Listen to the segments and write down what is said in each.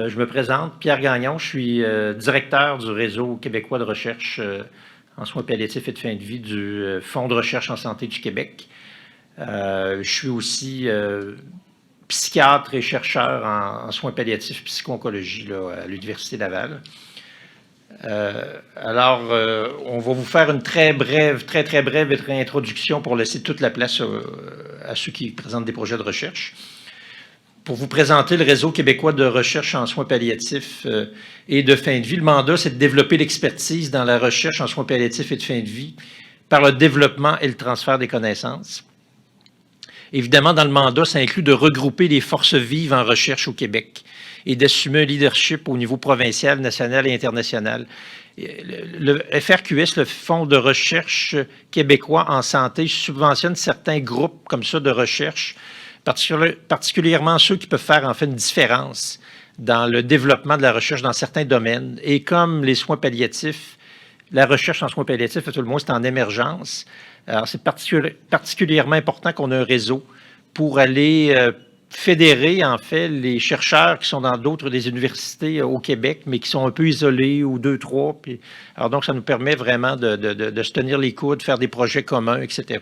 Je me présente, Pierre Gagnon, je suis directeur du réseau québécois de recherche en soins palliatifs et de fin de vie du Fonds de recherche en santé du Québec. Je suis aussi psychiatre et chercheur en soins palliatifs et psycho-oncologie à l'Université Laval. On va vous faire une très brève introduction pour laisser toute la place à ceux qui présentent des projets de recherche. Pour vous présenter le réseau québécois de recherche en soins palliatifs et de fin de vie. Le mandat, c'est de développer l'expertise dans la recherche en soins palliatifs et de fin de vie par le développement et le transfert des connaissances. Évidemment, dans le mandat, ça inclut de regrouper les forces vives en recherche au Québec et d'assumer un leadership au niveau provincial, national et international. Le FRQS, le Fonds de recherche québécois en santé, subventionne certains groupes comme ça de recherche, particulièrement ceux qui peuvent faire en fait une différence dans le développement de la recherche dans certains domaines. Et comme les soins palliatifs, la recherche en soins palliatifs, à tout le moins, c'est en émergence. Alors, c'est particulièrement important qu'on ait un réseau pour aller fédérer, en fait, les chercheurs qui sont dans d'autres des universités au Québec, mais qui sont un peu isolés, ou 2, 3. Puis, alors, donc, ça nous permet vraiment de se tenir les coudes, faire des projets communs, etc.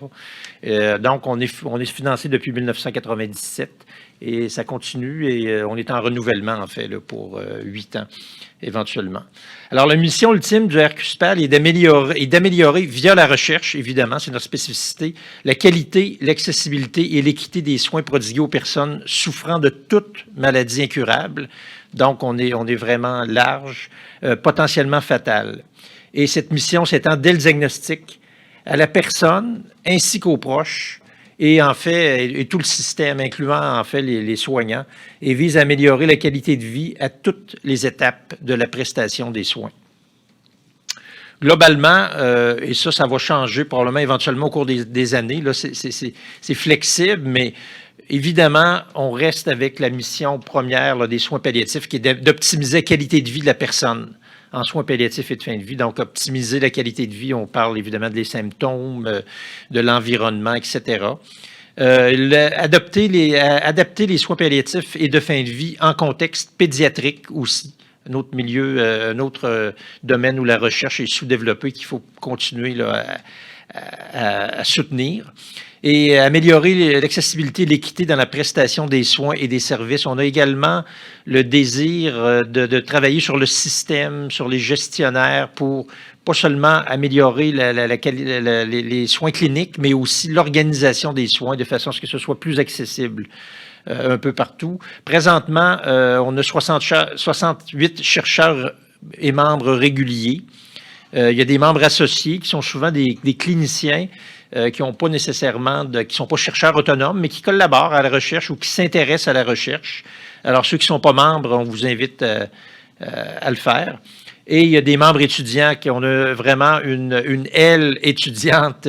Donc, on est financé depuis 1997 et ça continue et on est en renouvellement, en fait, là, pour 8 ans, éventuellement. Alors, la mission ultime du RQSPAL est d'améliorer via la recherche, évidemment, c'est notre spécificité, la qualité, l'accessibilité et l'équité des soins prodigués aux personnes souffrant de toute maladie incurable. Donc, on est vraiment large, potentiellement fatale. Et cette mission s'étend dès le diagnostic à la personne ainsi qu'aux proches et en fait, et tout le système, incluant en fait les soignants, et vise à améliorer la qualité de vie à toutes les étapes de la prestation des soins. Globalement, et ça va changer probablement éventuellement au cours des années, là, c'est flexible, mais évidemment, on reste avec la mission première là, des soins palliatifs qui est d'optimiser la qualité de vie de la personne en soins palliatifs et de fin de vie. Donc, optimiser la qualité de vie, on parle évidemment des symptômes, de l'environnement, etc. Adapter les soins palliatifs et de fin de vie en contexte pédiatrique aussi. Un autre milieu, un autre domaine où la recherche est sous-développée qu'il faut continuer là, à soutenir. Et améliorer l'accessibilité et l'équité dans la prestation des soins et des services. On a également le désir de travailler sur le système, sur les gestionnaires pour pas seulement améliorer les soins cliniques, mais aussi l'organisation des soins de façon à ce que ce soit plus accessible un peu partout. Présentement, on a 68 chercheurs et membres réguliers. Il y a des membres associés qui sont souvent des cliniciens qui n'ont pas nécessairement, qui ne sont pas chercheurs autonomes, mais qui collaborent à la recherche ou qui s'intéressent à la recherche. Alors, ceux qui ne sont pas membres, on vous invite à le faire. Et il y a des membres étudiants qui ont vraiment une aile étudiante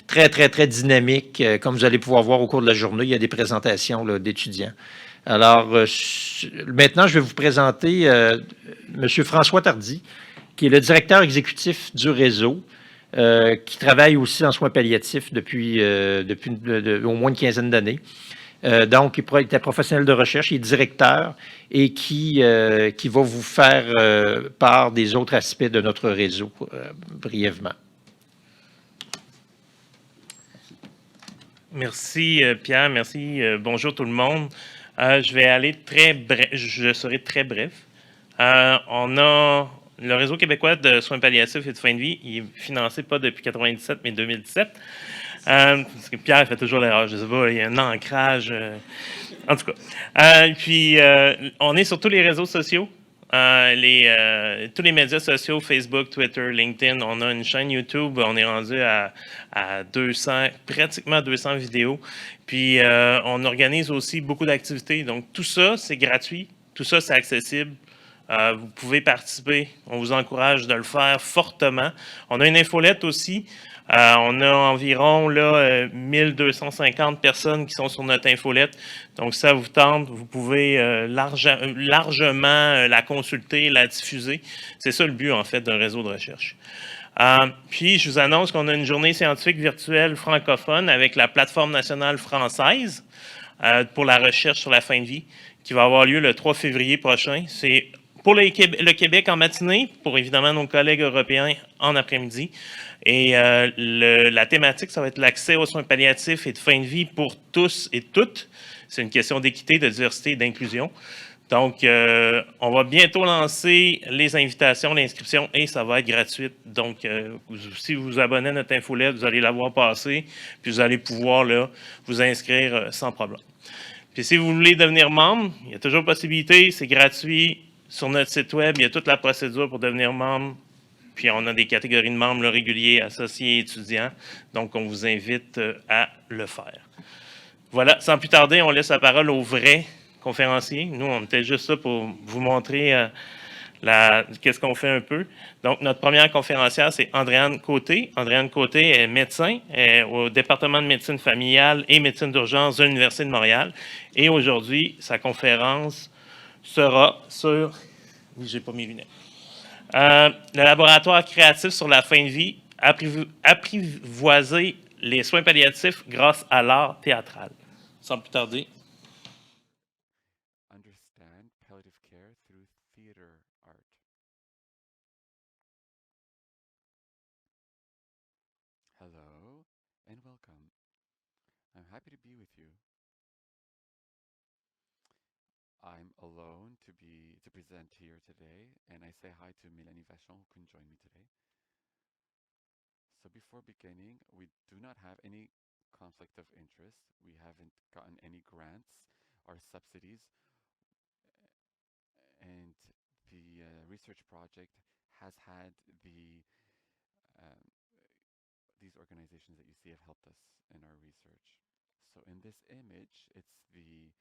très dynamique, comme vous allez pouvoir voir au cours de la journée. Il y a des présentations d'étudiants. Alors, maintenant, je vais vous présenter M. François Tardy, qui est le directeur exécutif du réseau, qui travaille aussi en soins palliatifs depuis au moins une quinzaine d'années. Donc, il était professionnel de recherche, il est directeur et qui va vous faire part des autres aspects de notre réseau brièvement. Merci Pierre, merci. Bonjour tout le monde. Je vais aller je serai très bref. On a le réseau québécois de soins palliatifs et de fin de vie, il est financé pas depuis 1997, mais 2017. Parce que Pierre fait toujours l'erreur, je sais pas, il y a un ancrage. En tout cas. Puis, on est sur tous les réseaux sociaux, tous les médias sociaux, Facebook, Twitter, LinkedIn. On a une chaîne YouTube, on est rendu à 200, pratiquement 200 vidéos. Puis, on organise aussi beaucoup d'activités. Donc, tout ça, c'est gratuit. Tout ça, c'est accessible. Vous pouvez participer. On vous encourage de le faire fortement. On a une infolette aussi. On a environ là, 1250 personnes qui sont sur notre infolette. Donc, si ça vous tente, vous pouvez largement la consulter, la diffuser. C'est ça le but, en fait, d'un réseau de recherche. Puis, je vous annonce qu'on a une journée scientifique virtuelle francophone avec la plateforme nationale française pour la recherche sur la fin de vie qui va avoir lieu le 3 février prochain. C'est pour le Québec en matinée, pour évidemment nos collègues européens en après-midi. Et la thématique, ça va être l'accès aux soins palliatifs et de fin de vie pour tous et toutes. C'est une question d'équité, de diversité et d'inclusion. Donc, on va bientôt lancer les invitations, l'inscription, et ça va être gratuit. Donc, si vous vous abonnez à notre infolette, vous allez la voir passer, puis vous allez pouvoir là, vous inscrire sans problème. Puis si vous voulez devenir membre, il y a toujours possibilité, c'est gratuit. Sur notre site web, il y a toute la procédure pour devenir membre. Puis on a des catégories de membres réguliers, associés, étudiants. Donc, on vous invite à le faire. Voilà, sans plus tarder, on laisse la parole aux vrais conférenciers. Nous, on était juste là pour vous montrer qu'est-ce qu'on fait un peu. Donc, notre première conférencière, c'est Andreanne Cote. Andreanne Cote est médecin au département de médecine familiale et médecine d'urgence de l'Université de Montréal. Et aujourd'hui, sa conférence sera sur... Oui, j'ai pas mes lunettes. Le laboratoire créatif sur la fin de vie, apprivoiser les soins palliatifs grâce à l'art théâtral. Sans plus tarder. Understand palliative care through theater art. Hello and welcome. I'm happy to be with you. I'm alone to present here today, and I say hi to Melanie Vachon, who can join me today. So before beginning, we do not have any conflict of interest. We haven't gotten any grants or subsidies, and the research project has had um, these organizations that you see have helped us in our research. So in this image, it's the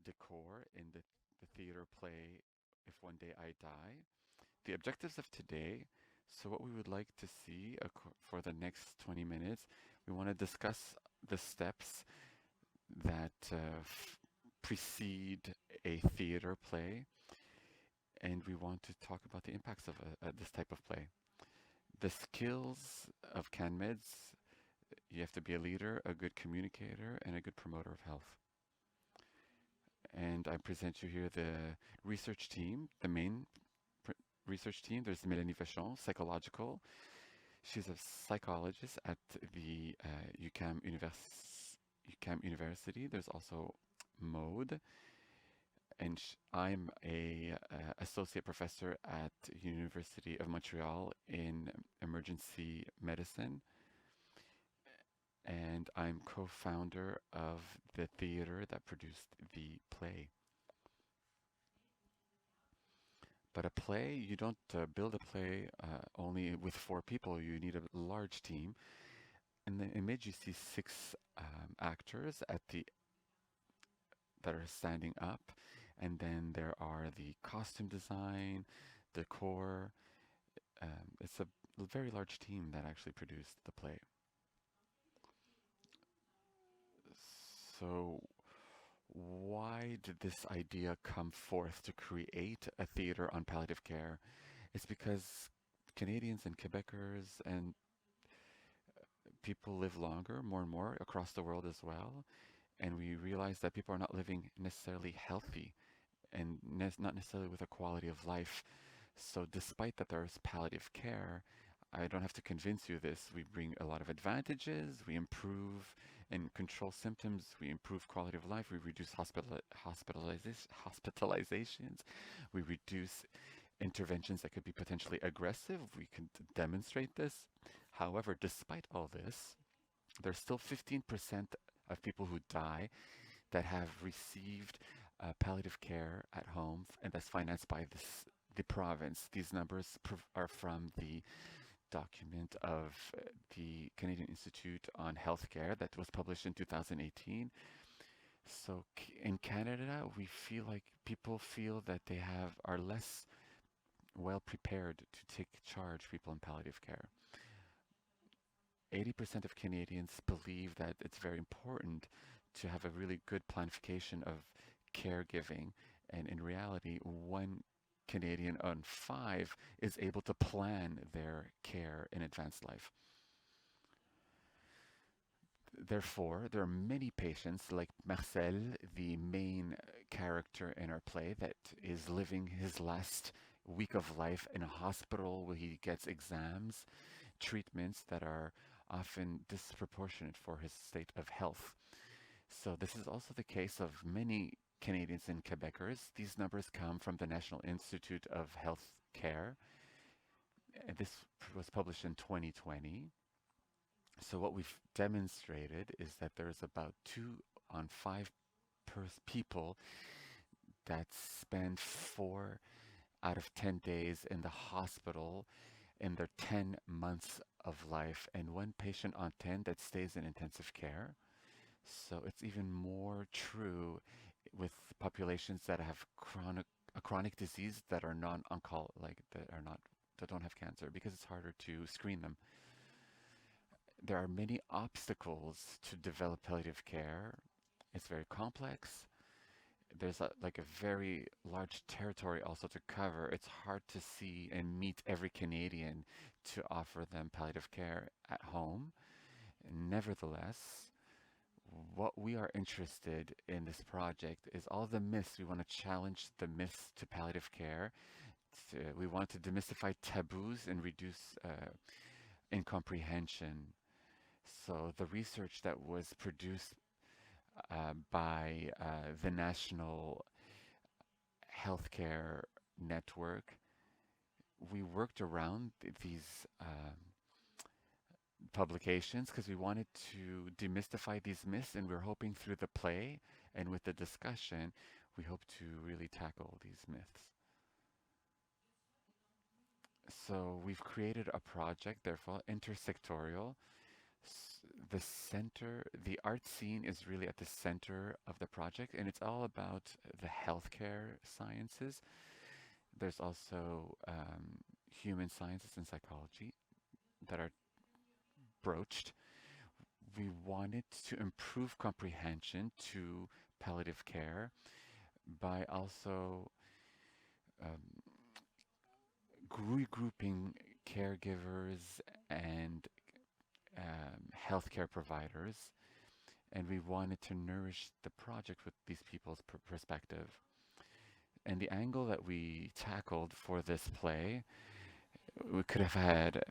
decor in the theater play If One Day I Die. The objectives of today, so what we would like to see for the next 20 minutes, we want to discuss the steps that precede a theater play, and we want to talk about the impacts of this type of play. The skills of CanMeds: you have to be a leader, a good communicator, and a good promoter of health. And I present you here the research team, the main research team. There's Melanie Vachon, psychological. She's a psychologist at the UQAM University. There's also Maude, and I'm a associate professor at University of Montreal in emergency medicine, and I'm co-founder of the theater that produced the play. But a play, you don't build a play only with 4 people. You need a large team. In the image, you see 6 actors that are standing up, and then there are the costume design, decor. It's a very large team that actually produced the play. So why did this idea come forth to create a theater on palliative care? It's because Canadians and Quebecers and people live longer, more and more, across the world as well. And we realize that people are not living necessarily healthy and not necessarily with a quality of life. So despite that there's palliative care, I don't have to convince you this. We bring a lot of advantages. We improve and control symptoms. We improve quality of life. We reduce hospitalizations. We reduce interventions that could be potentially aggressive. We can demonstrate this. However, despite all this, there's still 15% of people who die that have received palliative care at home, and that's financed by the province. These numbers are from the document of the Canadian Institute on Healthcare that was published in 2018. So in Canada, we feel like people feel that they are less well prepared to take charge, people in palliative care. 80% of Canadians believe that it's very important to have a really good planification of caregiving, and in reality, 1 Canadian on 5 is able to plan their care in advanced life. Therefore, there are many patients like Marcel, the main character in our play, that is living his last week of life in a hospital where he gets exams, treatments that are often disproportionate for his state of health. So this is also the case of many Canadians and Quebecers. These numbers come from the National Institute of Health Care. And this was published in 2020. So what we've demonstrated is that there's about 2 on 5 people that spend 4 out of 10 days in the hospital in their 10 months of life, and 1 patient on 10 that stays in intensive care. So it's even more true with populations that have a chronic disease that are non-onco, like that don't have cancer, because it's harder to screen them. There are many obstacles to develop palliative care. It's very complex. There's like a very large territory also to cover. It's hard to see and meet every Canadian to offer them palliative care at home. Nevertheless, what we are interested in this project is all the myths. We want to challenge the myths to palliative care. We want to demystify taboos and reduce incomprehension. So the research that was produced by the National Healthcare Network, we worked around these publications because we wanted to demystify these myths, and we're hoping through the play and with the discussion, we hope to really tackle these myths. So we've created a project, therefore, intersectorial. The art scene is really at the center of the project, and it's all about the healthcare sciences. There's also human sciences and psychology that are broached. We wanted to improve comprehension to palliative care by also regrouping caregivers and healthcare providers, and we wanted to nourish the project with these people's perspective. And the angle that we tackled for this play, we could have had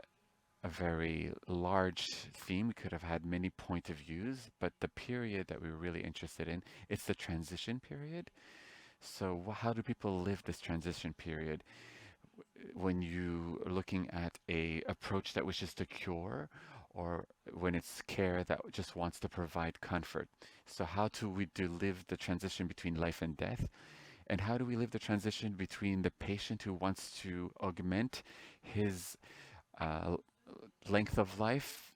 a very large theme. We could have had many point of views, but the period that we were really interested in, it's the transition period. So how do people live this transition period? When you are looking at a approach that wishes to cure, or when it's care that just wants to provide comfort. So how do we live the transition between life and death? And how do we live the transition between the patient who wants to augment his length of life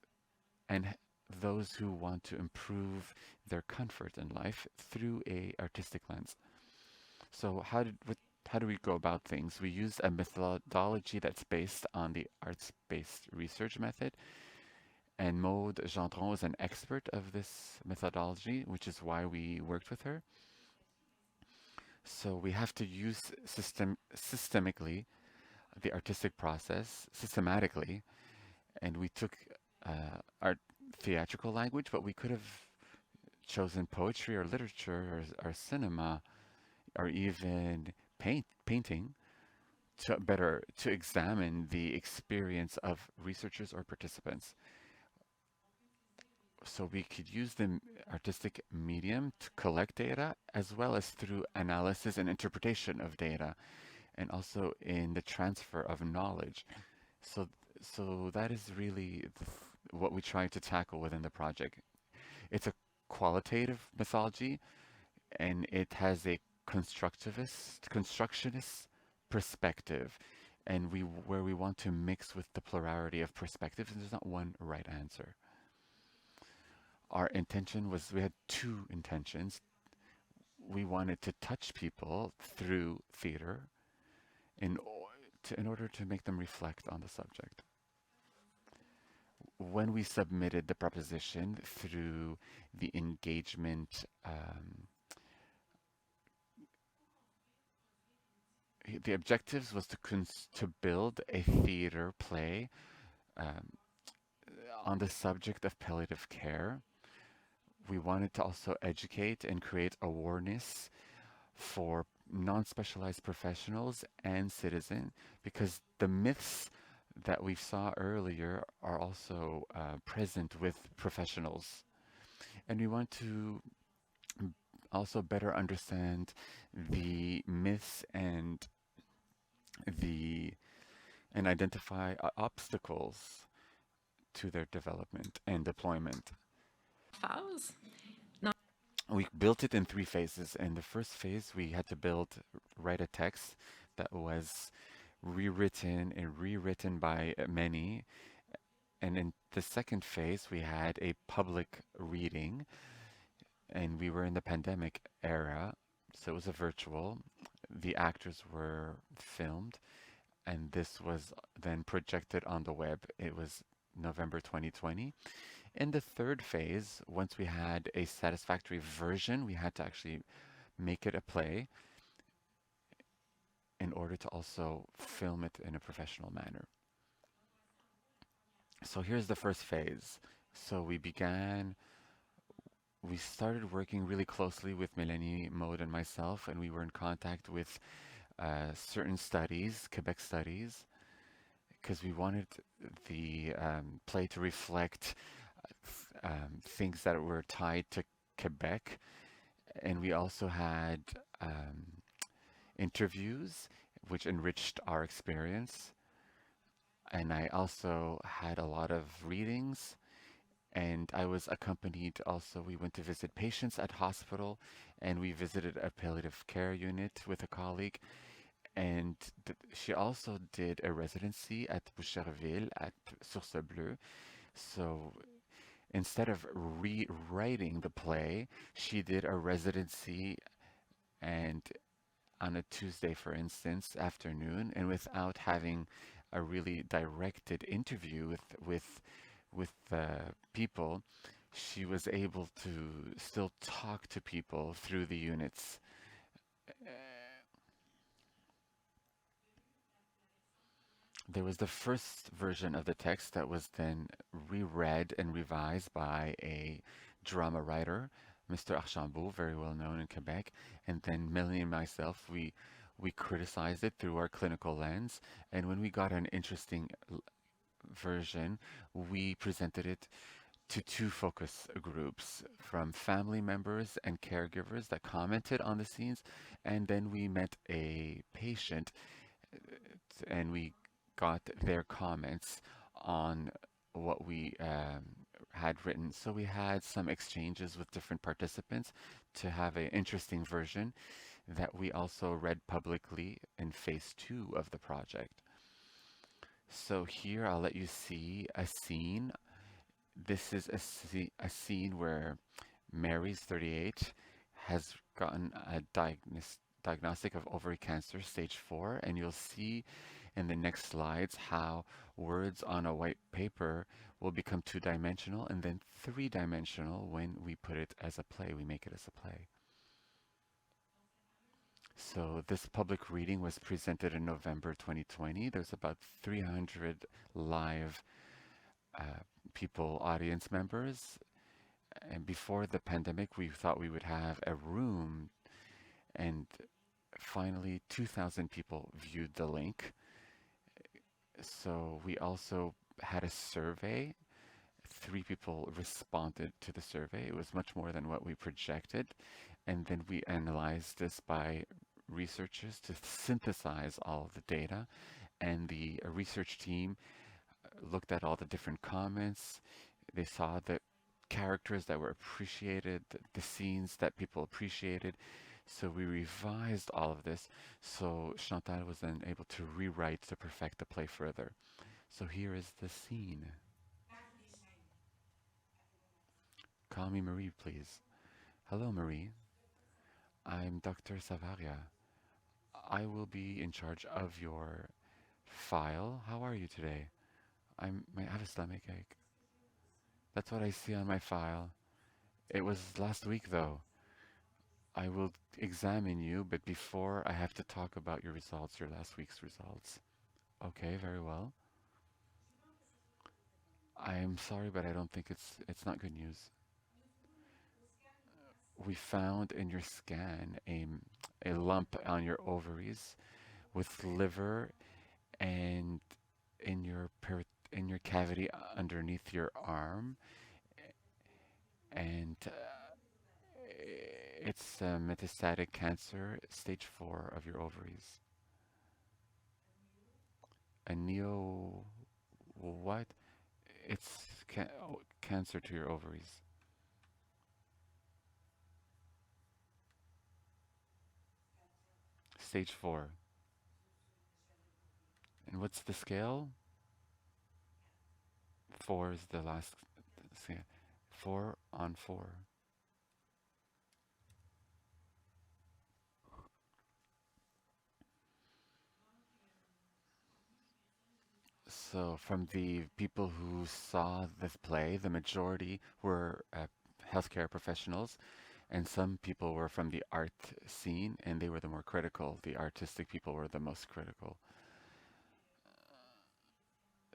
and those who want to improve their comfort in life through a artistic lens? So how do we go about things? We use a methodology that's based on the arts-based research method. And Maude Gendron is an expert of this methodology, which is why we worked with her. So we have to use systemically the artistic process, systematically, and we took our theatrical language, but we could have chosen poetry or literature or cinema or even painting to examine the experience of researchers or participants. So we could use the artistic medium to collect data, as well as through analysis and interpretation of data, and also in the transfer of knowledge. So that is really what we try to tackle within the project. It's a qualitative methodology, and it has a constructionist perspective, and where we want to mix with the plurality of perspectives, and there's not one right answer. Our intention was, we had 2 intentions. We wanted to touch people through theater in order to make them reflect on the subject. When we submitted the proposition through the engagement, the objectives was to build a theater play on the subject of palliative care. We wanted to also educate and create awareness for non-specialized professionals and citizens because the myths that we saw earlier are also present with professionals. And we want to also better understand the myths the and identify obstacles to their development and deployment. Phase. We built it in three phases. In the first phase, we had to write a text that was rewritten by many. And in the second phase, we had a public reading, and we were in the pandemic era, so it was a virtual. The actors were filmed, and this was then projected on the web. It was November 2020. In the third phase, once we had a satisfactory version, we had to actually make it a play in order to also film it in a professional manner. So here's the first phase. So we started working really closely with Melanie Mode and myself, and we were in contact with certain studies, Quebec studies, because we wanted the play to reflect things that were tied to Quebec. And we also had interviews, which enriched our experience. And I also had a lot of readings. And I was accompanied also, we went to visit patients at hospital, and we visited a palliative care unit with a colleague. And she also did a residency at Boucherville at Source Bleue. So instead of rewriting the play, she did a residency and on a Tuesday, for instance, afternoon, and without having a really directed interview with the people, she was able to still talk to people through the units. There was the first version of the text that was then reread and revised by a drama writer, Mr. Archambault, very well known in Quebec. And then Melanie and myself, we criticized it through our clinical lens. And when we got an interesting version, we presented it to two focus groups from family members and caregivers that commented on the scenes. And then we met a patient and we got their comments on what we had written. So we had some exchanges with different participants to have an interesting version that we also read publicly in phase 2 of the project. So here I'll let you see a scene. This is a scene where Mary's 38, has gotten a diagnostic of ovary cancer, stage 4, and you'll see in the next slides how words on a white paper will become two-dimensional and then three-dimensional when we put it as a play, we make it as a play. So this public reading was presented in November 2020. There's about 300 live audience members. And before the pandemic, we thought we would have a room, and finally 2,000 people viewed the link. So we also had a survey. 3 people responded to the survey. It was much more than what we projected. And then we analyzed this by researchers to synthesize all of the data. And the research team looked at all the different comments. They saw the characters that were appreciated, the scenes that people appreciated. So we revised all of this. So Chantal was then able to rewrite to perfect the play further. So here is the scene. Call me Marie, please. Hello, Marie. I'm Dr. Savaria. I will be in charge of your file. How are you today? I have a stomach ache. That's what I see on my file. It was last week, though. I will examine you, but before I have to talk about your results, your last week's results. Okay, very well. I am sorry, but I don't think it's not good news. we found in your scan a lump on your ovaries with liver and in your in your cavity underneath your arm, and it's metastatic cancer, stage 4 of your ovaries. A neo what? It's cancer to your ovaries. Stage 4. And what's the scale? 4 is the last scale. 4 on 4. So from the people who saw this play, the majority were healthcare professionals, and some people were from the art scene, and they were the more critical. The artistic people were the most critical.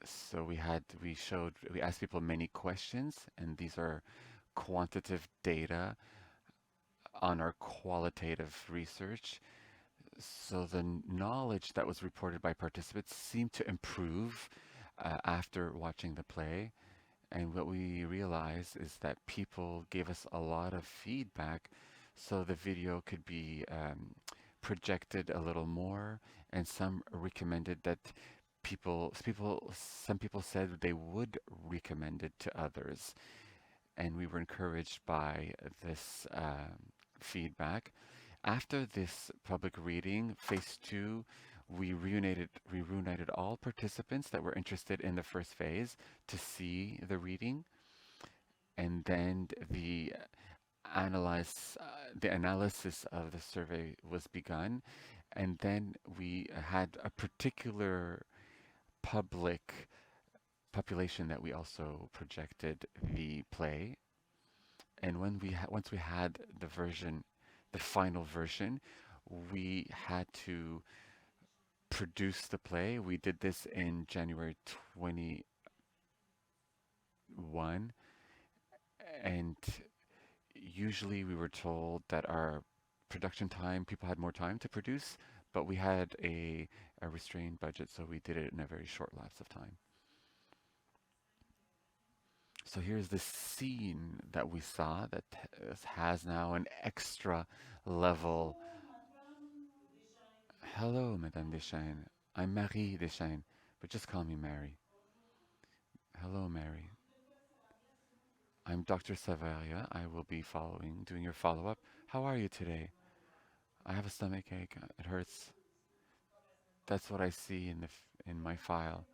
So we asked people many questions, and these are quantitative data on our qualitative research. So the knowledge that was reported by participants seemed to improve after watching the play. And what we realized is that people gave us a lot of feedback so the video could be projected a little more, and some recommended that some people said they would recommend it to others, and we were encouraged by this feedback. After this public reading, phase 2, we reunited all participants that were interested in the first phase to see the reading, and then the analysis of the survey was begun, and then we had a particular public population that we also projected the play. And once we had the final version, we had to produce the play. We did this in January 21, and usually we were told that our production time, people had more time to produce, but we had a restrained budget, so we did it in a very short lapse of time. So here's the scene that we saw that has now an extra level. Hello, Madame Deschaines. I'm Marie Deschaines, but just call me Mary. Hello, Mary. I'm Dr. Savaria. I will be doing your follow-up. How are you today? I have a stomach ache. It hurts. That's what I see in my file.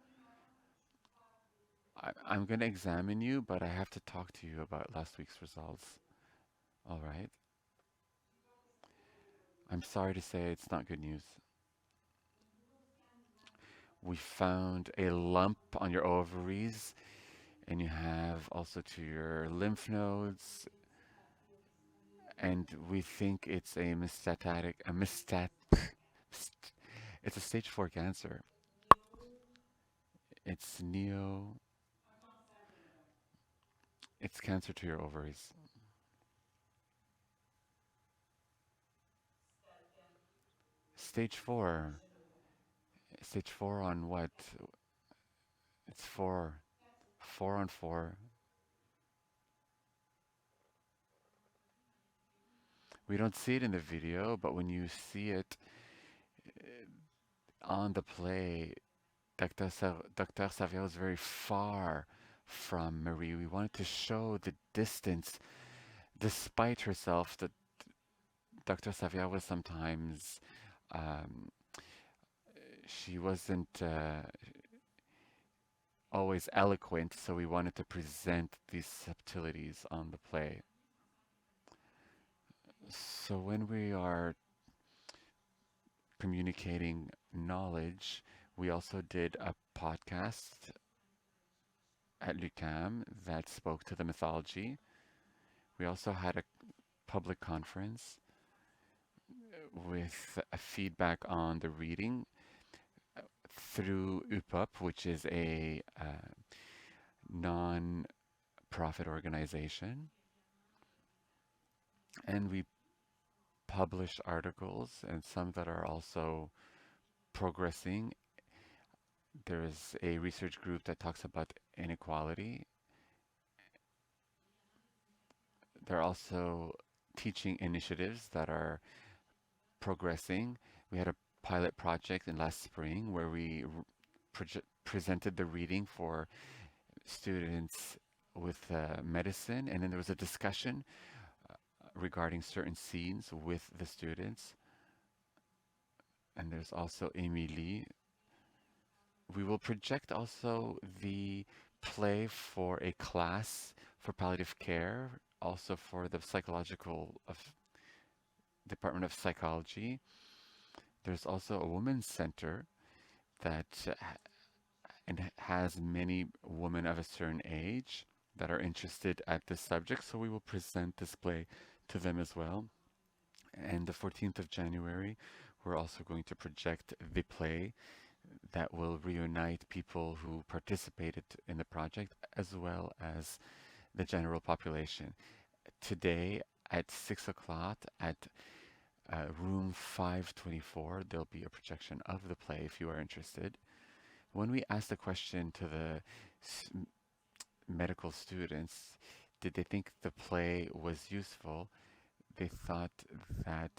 I'm going to examine you, but I have to talk to you about last week's results. All right. I'm sorry to say it's not good news. We found a lump on your ovaries, and you have also to your lymph nodes, and we think it's it's a stage 4 cancer. It's it's cancer to your ovaries. Stage 4. Stage 4 on what? It's 4. 4 on 4. We don't see it in the video, but when you see it on the play, Dr. Savio is very far from Marie. We wanted to show the distance, despite herself, that Dr. Savia was sometimes, um, she wasn't always eloquent, so we wanted to present these subtleties on the play. So when we are communicating knowledge, we also did a podcast at LUQAM that spoke to the mythology. We also had a public conference with a feedback on the reading through UPOP, which is a non-profit organization. And we publish articles and some that are also progressing. There is a research group that talks about inequality. There are also teaching initiatives that are progressing. We had a pilot project in last spring where we presented the reading for students with medicine, and then there was a discussion regarding certain scenes with the students. And there's also Emilie. We will project also the play for a class for palliative care, also for the psychological of Department of Psychology. There's also a women's center that and has many women of a certain age that are interested at this subject. So we will present this play to them as well. And the 14th of January, we're also going to project the play that will reunite people who participated in the project as well as the general population. Today at 6 o'clock at room 524, there'll be a projection of the play if you are interested. When we asked the question to the medical students, did they think the play was useful? They thought that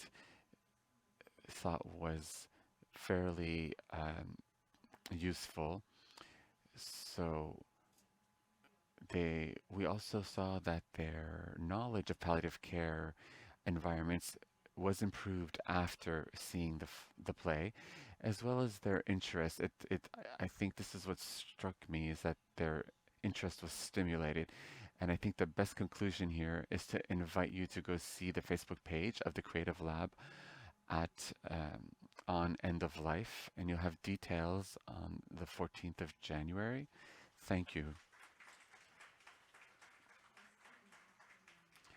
thought was fairly useful. So we also saw that their knowledge of palliative care environments was improved after seeing the play, as well as their interest. I think this is what struck me is that their interest was stimulated. And I think the best conclusion here is to invite you to go see the Facebook page of the Creative Lab at on End of Life, and you'll have details on the 14th of January. Thank you.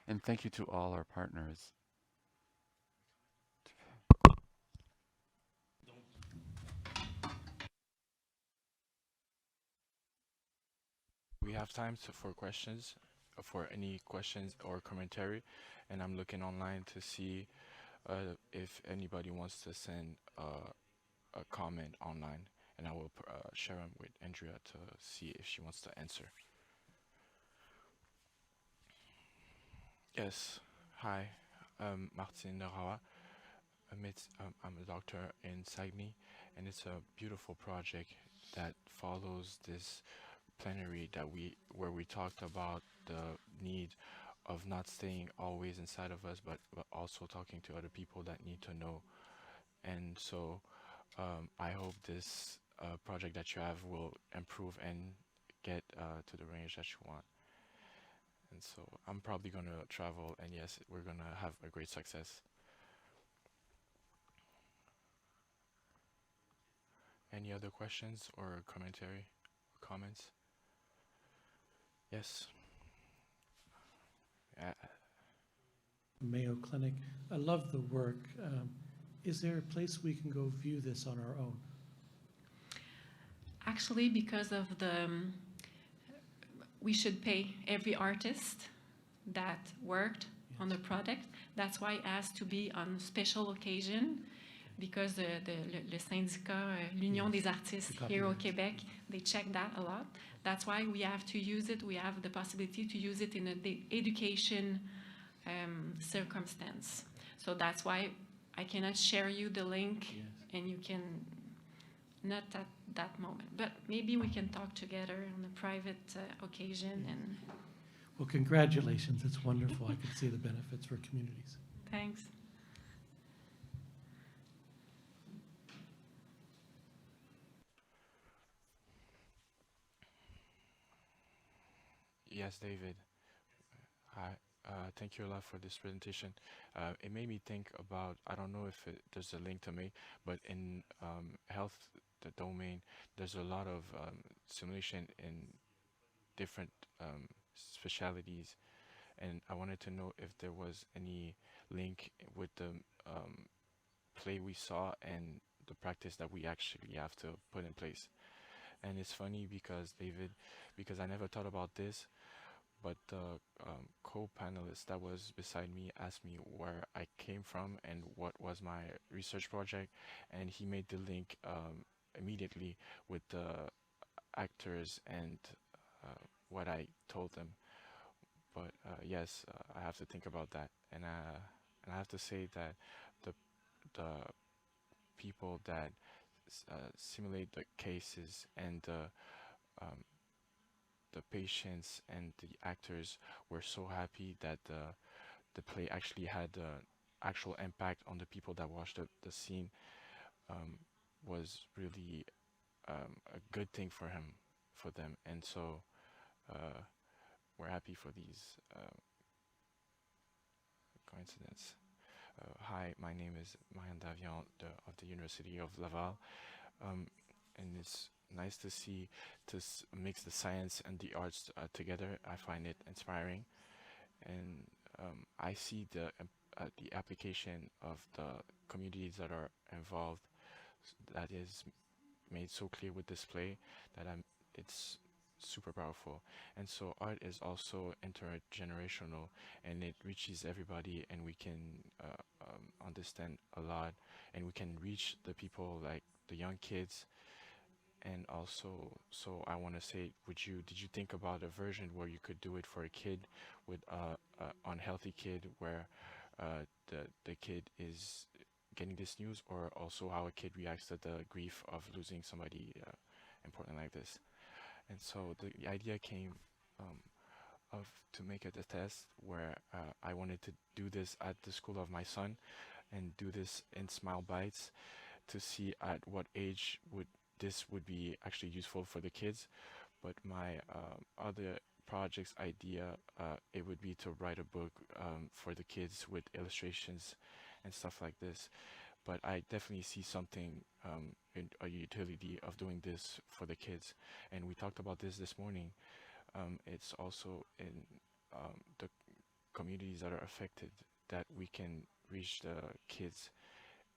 And thank you to all our partners. We have time for questions, for any questions or commentary, and I'm looking online to see if anybody wants to send a comment online, and I will share them with Andrea to see if she wants to answer. Yes, hi, Martin Narawa. I'm a doctor in Saguenay, and it's a beautiful project that follows this plenary where we talked about the need of not staying always inside of us, but also talking to other people that need to know. And so I hope this project that you have will improve and get to the range that you want. And so I'm probably going to travel, and yes, we're going to have a great success. Any other questions or commentary or comments? Yes. Mayo Clinic. I love the work. Is there a place we can go view this on our own? Actually, because of we should pay every artist that worked on the project. That's why it has to be on special occasion, because le syndicat, l'Union des artistes here au Québec, they check that a lot. That's why we have to use it. We have the possibility to use it in an education circumstance. So that's why I cannot share you the link, and you can not at that moment. But maybe we can talk together on a private occasion. And Well, congratulations. It's wonderful. I can see the benefits for communities. thanks. Yes, David. Hi. Thank you a lot for this presentation. It made me think about, I don't know if there's a link to me, but in health, the domain, there's a lot of simulation in different specialities. And I wanted to know if there was any link with the play we saw and the practice that we actually have to put in place. And it's funny because, David, because I never thought about this, but the co-panelist that was beside me asked me where I came from and what was my research project, and he made the link immediately with the actors and what I told them. But yes, I have to think about that, and I have to say that the the people that simulate the cases and the patients and the actors were so happy that the play actually had actual impact on the people that watched the scene, um, was really a good thing for them, and so uh, we're happy for these coincidence. Hi, my name is Andreanne Cote of the University of Laval, and it's nice to see to mix the science and the arts together. I find it inspiring, and I see the application of the communities that are involved that is made so clear with this play that it's super powerful. And so art is also intergenerational, and it reaches everybody, and we can understand a lot, and we can reach the people like the young kids. And also, so I want to say, did you think about a version where you could do it for a kid with a unhealthy kid, where the kid is getting this news, or also how a kid reacts to the grief of losing somebody important like this? And so the idea came um, of to make it a test where I wanted to do this at the school of my son, and do this in small bites to see at what age would be actually useful for the kids. But my other project's idea, it would be to write a book for the kids with illustrations and stuff like this. But I definitely see something in a utility of doing this for the kids. And we talked about this morning. It's also in the communities that are affected that we can reach the kids,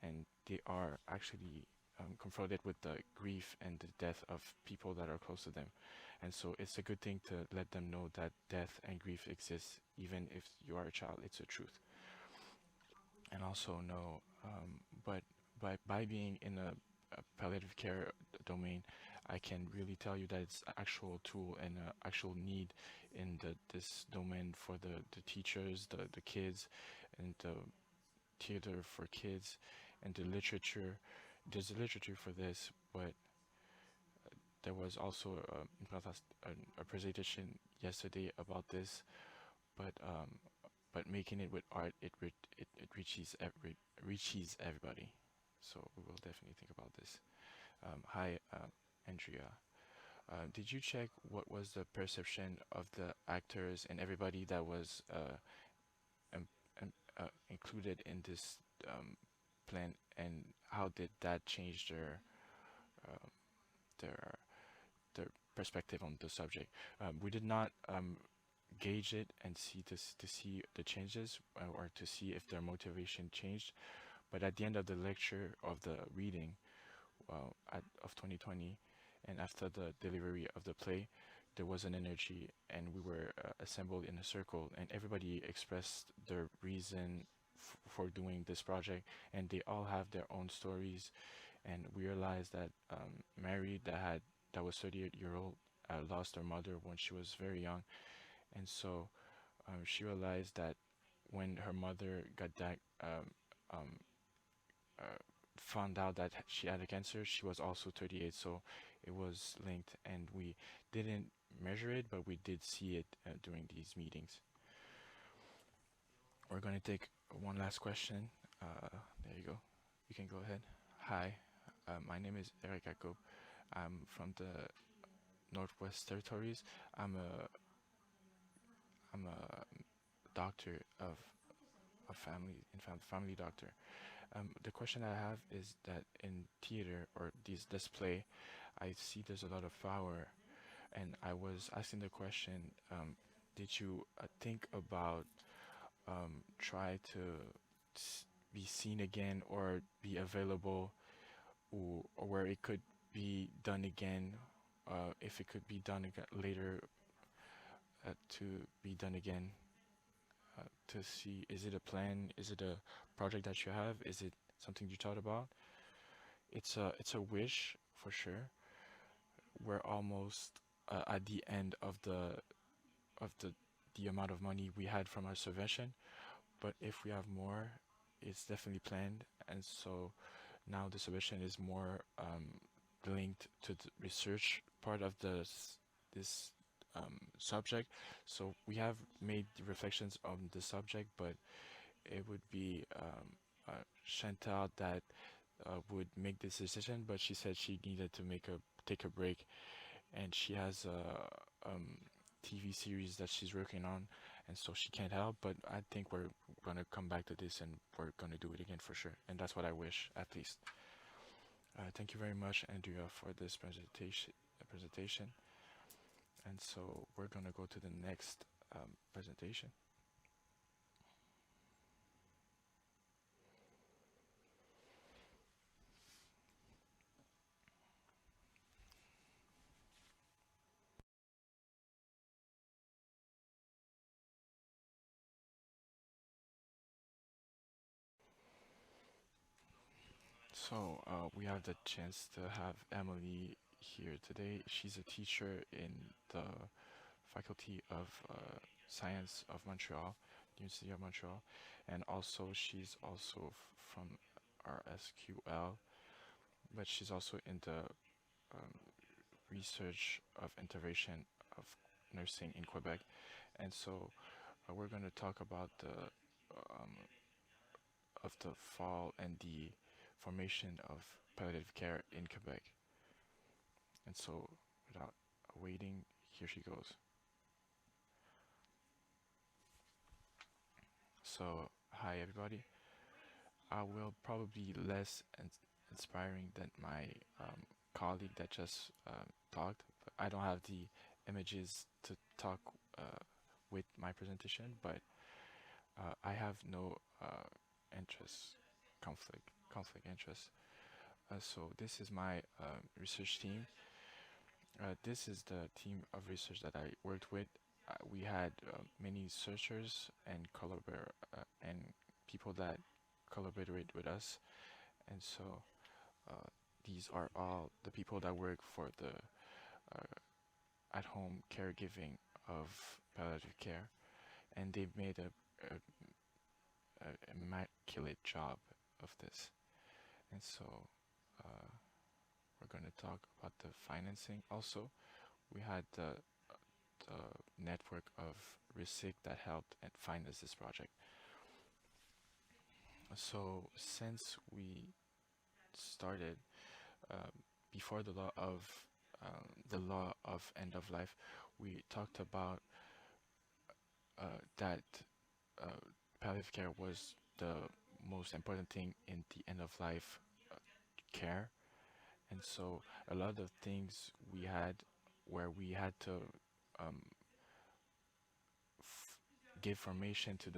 and they are actually confronted with the grief and the death of people that are close to them. And so it's a good thing to let them know that death and grief exists, even if you are a child. It's a truth. And also know, but by being in a palliative care domain, I can really tell you that it's an actual tool and an actual need in this domain for the teachers, the kids, and the theater for kids, and the literature. There's a literature for this, but there was also a presentation yesterday about this. But making it with art, it reaches everybody. So we will definitely think about this. Hi, Andrea. Did you check what was the perception of the actors and everybody that was um, included in this plan, and how did that change um, their their perspective on the subject? We did not gauge it and see to see the changes, or to see if their motivation changed. But at the end of the lecture of the reading of 2020, and after the delivery of the play, there was an energy, and we were assembled in a circle, and everybody expressed their reason for doing this project, and they all have their own stories. And we realized that Mary, that was 38-year-old, lost her mother when she was very young, and so she realized that when her mother um, uh, found out that she had a cancer, she was also 38, so it was linked, and we didn't measure it, but we did see it during these meetings. We're going to take one last question. There you go. You can go ahead. Hi, my name is Emilie Cote. I'm from the Northwest Territories. I'm a doctor of a family doctor. The question I have is that in theater or this play, I see there's a lot of power, and I was asking the question, did you think about try to be seen again, or be available, or where it could be done again, if it could be done again later, to be done again, to see, is it a plan, is it a project that you have, is it something you thought about? It's a wish for sure. We're almost at the end of the amount of money we had from our subvention, but if we have more, it's definitely planned. And so now the submission is more linked to the research part of this subject. So we have made reflections on the subject, but it would be Chantal that would make this decision. But she said she needed to take a break, and she has a TV series that she's working on, and so she can't help. But I think we're gonna come back to this, and we're gonna do it again for sure. And that's what I wish, at least. Thank you very much, Andrea, for this presentation. And so we're gonna go to the next presentation. So we have the chance to have Emilie here today. She's a teacher in the Faculty of Science of Montreal, University of Montreal, and also she's also from RSQL, but she's also in the research of intervention of nursing in Quebec. And so we're going to talk about the fall and the formation of palliative care in Quebec. And so without waiting, here she goes. So hi everybody. I will probably be less inspiring than my colleague that just talked. But I don't have the images to talk with my presentation, but I have no conflict interest. So this is my research team. This is the team of research that I worked with. We had many researchers and and people that collaborated with us, and so these are all the people that work for the at-home caregiving of palliative care, and they've made a immaculate job of this. And so we're going to talk about the financing also. We had the network of RISIC that helped and finance this project. So since we started before the law of end of life, we talked about that palliative care was the most important thing in the end of life care. And so a lot of things we had where we had to give formation to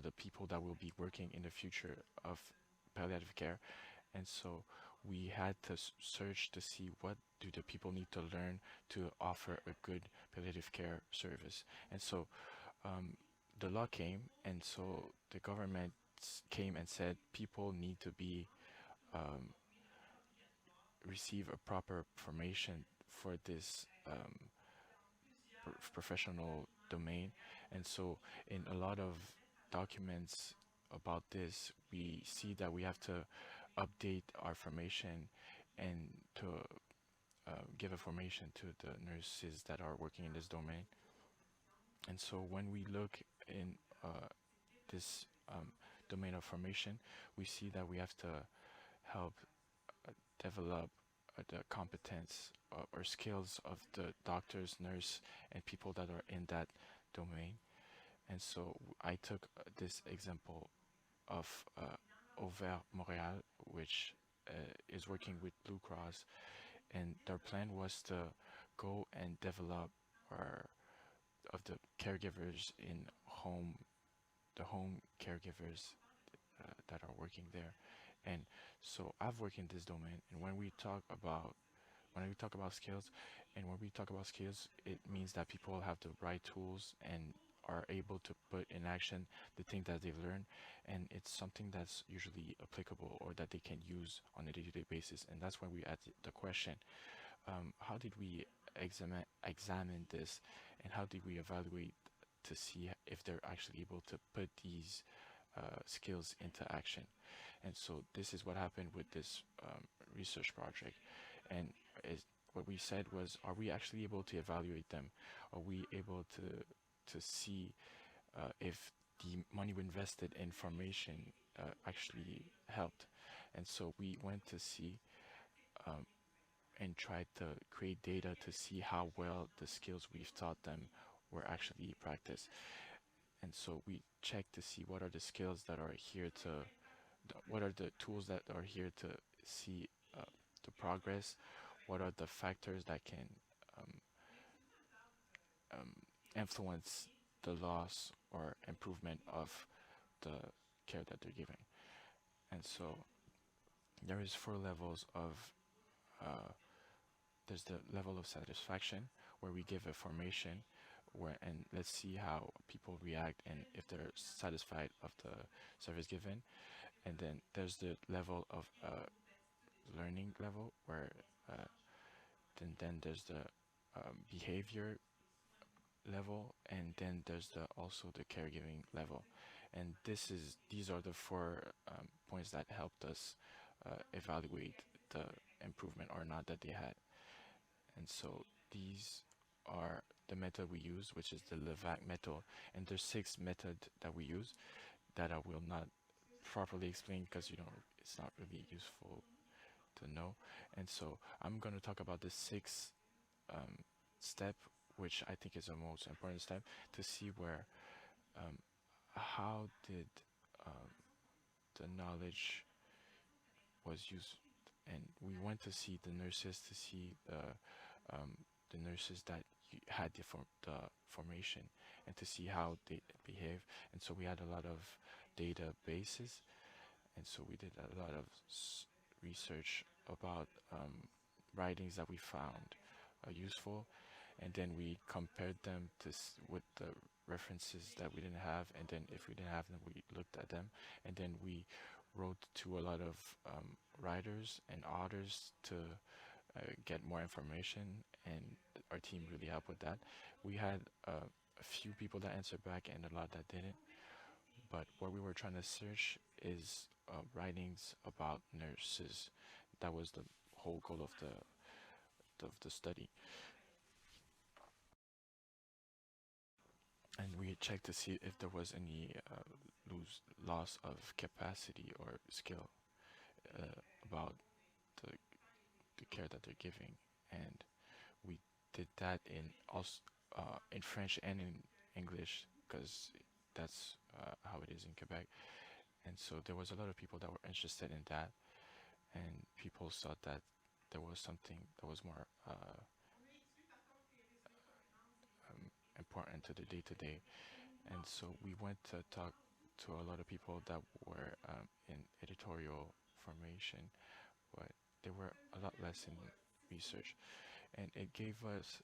the people that will be working in the future of palliative care. And so we had to search to see what do the people need to learn to offer a good palliative care service. And so the law came, and so the government came and said people need to be receive a proper formation for this professional domain. And so in a lot of documents about this, we see that we have to update our formation and to give information to the nurses that are working in this domain. And so when we look in this domain of formation, we see that we have to help develop the competence or skills of the doctors, nurse, and people that are in that domain. And so I took this example of Over Montréal, which is working with Blue Cross, and their plan was to go and develop of the caregivers in the home caregivers that are working there. And so I've worked in this domain, and when we talk about skills, And when we talk about skills, it means that people have the right tools and are able to put in action the thing that they've learned, and it's something that's usually applicable or that they can use on a day-to-day basis. And that's when we ask the question, how did we examine this, and how did we evaluate to see if they're actually able to put these skills into action? And so this is what happened with this research project. And what we said was, are we actually able to evaluate them? Are we able to see if the money we invested in formation actually helped? And so we went to see and tried to create data to see how well the skills we've taught them were actually practiced. And so we checked to see what are the skills that are here to, what are the tools that are here to see the progress, what are the factors that can um, um, influence the loss or improvement of the care that they're giving. And so there is 4 levels of there's the level of satisfaction, where we give a formation and let's see how people react and if they're satisfied of the service given. And then there's the level of learning level, where then there's the behavior level, and then there's also the caregiving level. And these are the 4 points that helped us evaluate the improvement or not that they had. And so these are the method we use, which is the LEVAC method. And there's 6 methods that we use that I will not properly explain because it's not really useful to know. And so I'm going to talk about the 6th step, which I think is the most important step, to see where how did the knowledge was used. And we went to see the nurses to see the nurses that had the formation and to see how they behave. And so we had a lot of databases, and so we did a lot of research about writings that we found useful, and then we compared them with the references that we didn't have, and then if we didn't have them, we looked at them, and then we wrote to a lot of writers and authors to get more information, and our team really helped with that. We had a few people that answered back and a lot that didn't, but what we were trying to search is writings about nurses. That was the whole goal of the study. And we checked to see if there was any loss of capacity or skill about the care that they're giving. And we did that in French and in English, because that's how it is in Quebec. And so there was a lot of people that were interested in that, and people thought that there was something that was more important to the day-to-day. And so we went to talk to a lot of people that were in editorial formation, but they were a lot less in research. And it gave us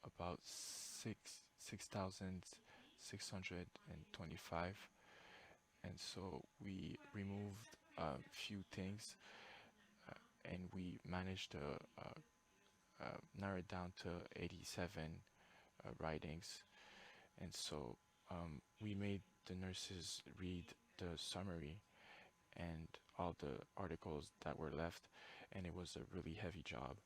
about 6,625. And so we removed a few things, and we managed to narrow it down to 87 writings. And so we made the nurses read the summary and all the articles that were left, and it was a really heavy job.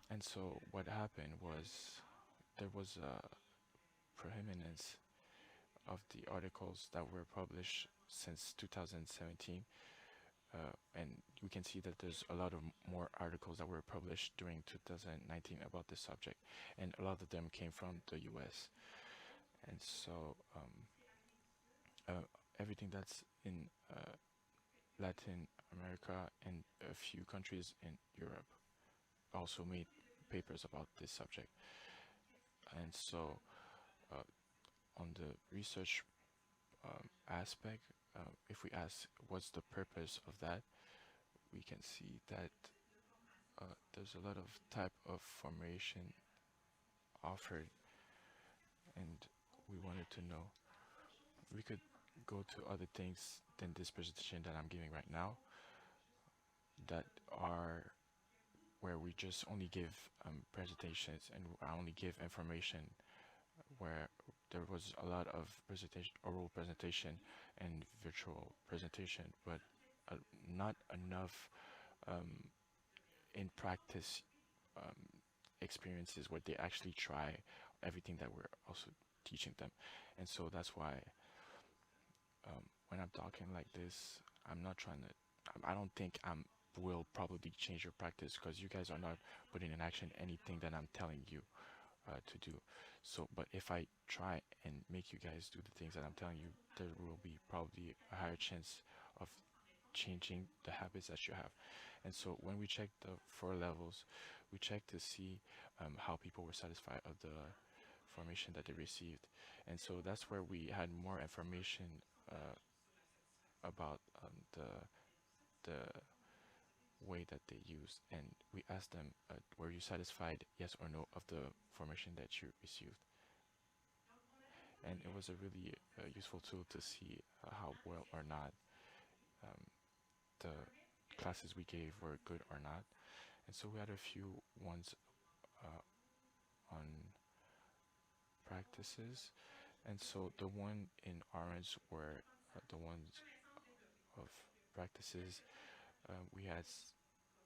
And so what happened was there was a preeminence of the articles that were published since 2017, and we can see that there's a lot of more articles that were published during 2019 about this subject, and a lot of them came from the US. And so everything that's in Latin America and a few countries in Europe also made papers about this subject. And so on the research aspect, if we ask what's the purpose of that, we can see that was a lot of type of formation offered, and we wanted to know. We could go to other things than this presentation that I'm giving right now, that are where we just only give presentations and I only give information, where there was a lot of presentation, oral presentation and virtual presentation, but not enough in practice experiences where they actually try everything that we're also teaching them. And so that's why when I'm talking like this, I'm not trying to, I don't think will probably change your practice, because you guys are not putting in action anything that I'm telling you to do. So, but if I try and make you guys do the things that I'm telling you, there will be probably a higher chance of changing the habits that you have. And so when we check the 4 levels, we check to see how people were satisfied of the formation that they received. And so that's where we had more information about the way that they used, and we asked them, were you satisfied, yes or no, of the formation that you received? And it was a really useful tool to see how well or not the classes we gave were good or not. And so we had a few ones on practices, and so the one in orange were the ones of practices. We had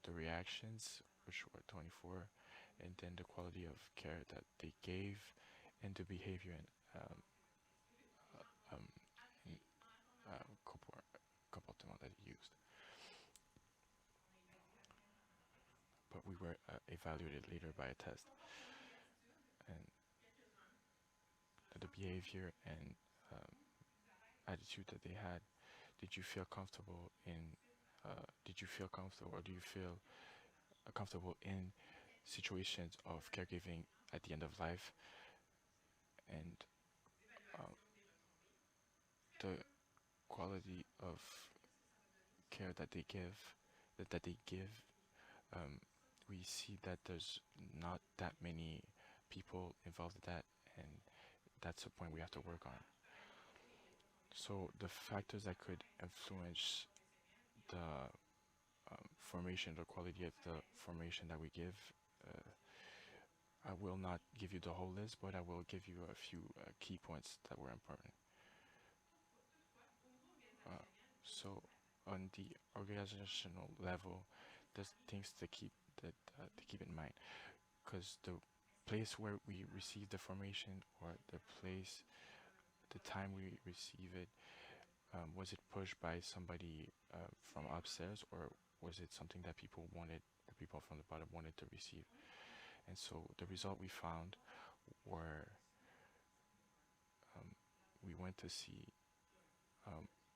the reactions, which were 24, and then the quality of care that they gave, and the behavior and comportement that he used. But we were evaluated later by a test, and the behavior and attitude that they had. Did you feel comfortable in? Did you feel comfortable, or do you feel comfortable in situations of caregiving at the end of life? And the quality of care that they give, we see that there's not that many people involved in that, and that's a point we have to work on. So the factors that could influence the formation, the quality of the formation that we give, I will not give you the whole list, but I will give you a few key points that were important. So on the organizational level, there's things to keep in mind, because the place where we receive the formation, or the time we receive it, was it pushed by somebody from upstairs, or was it something that the people from the bottom wanted to receive? And so the result we found were, we went to see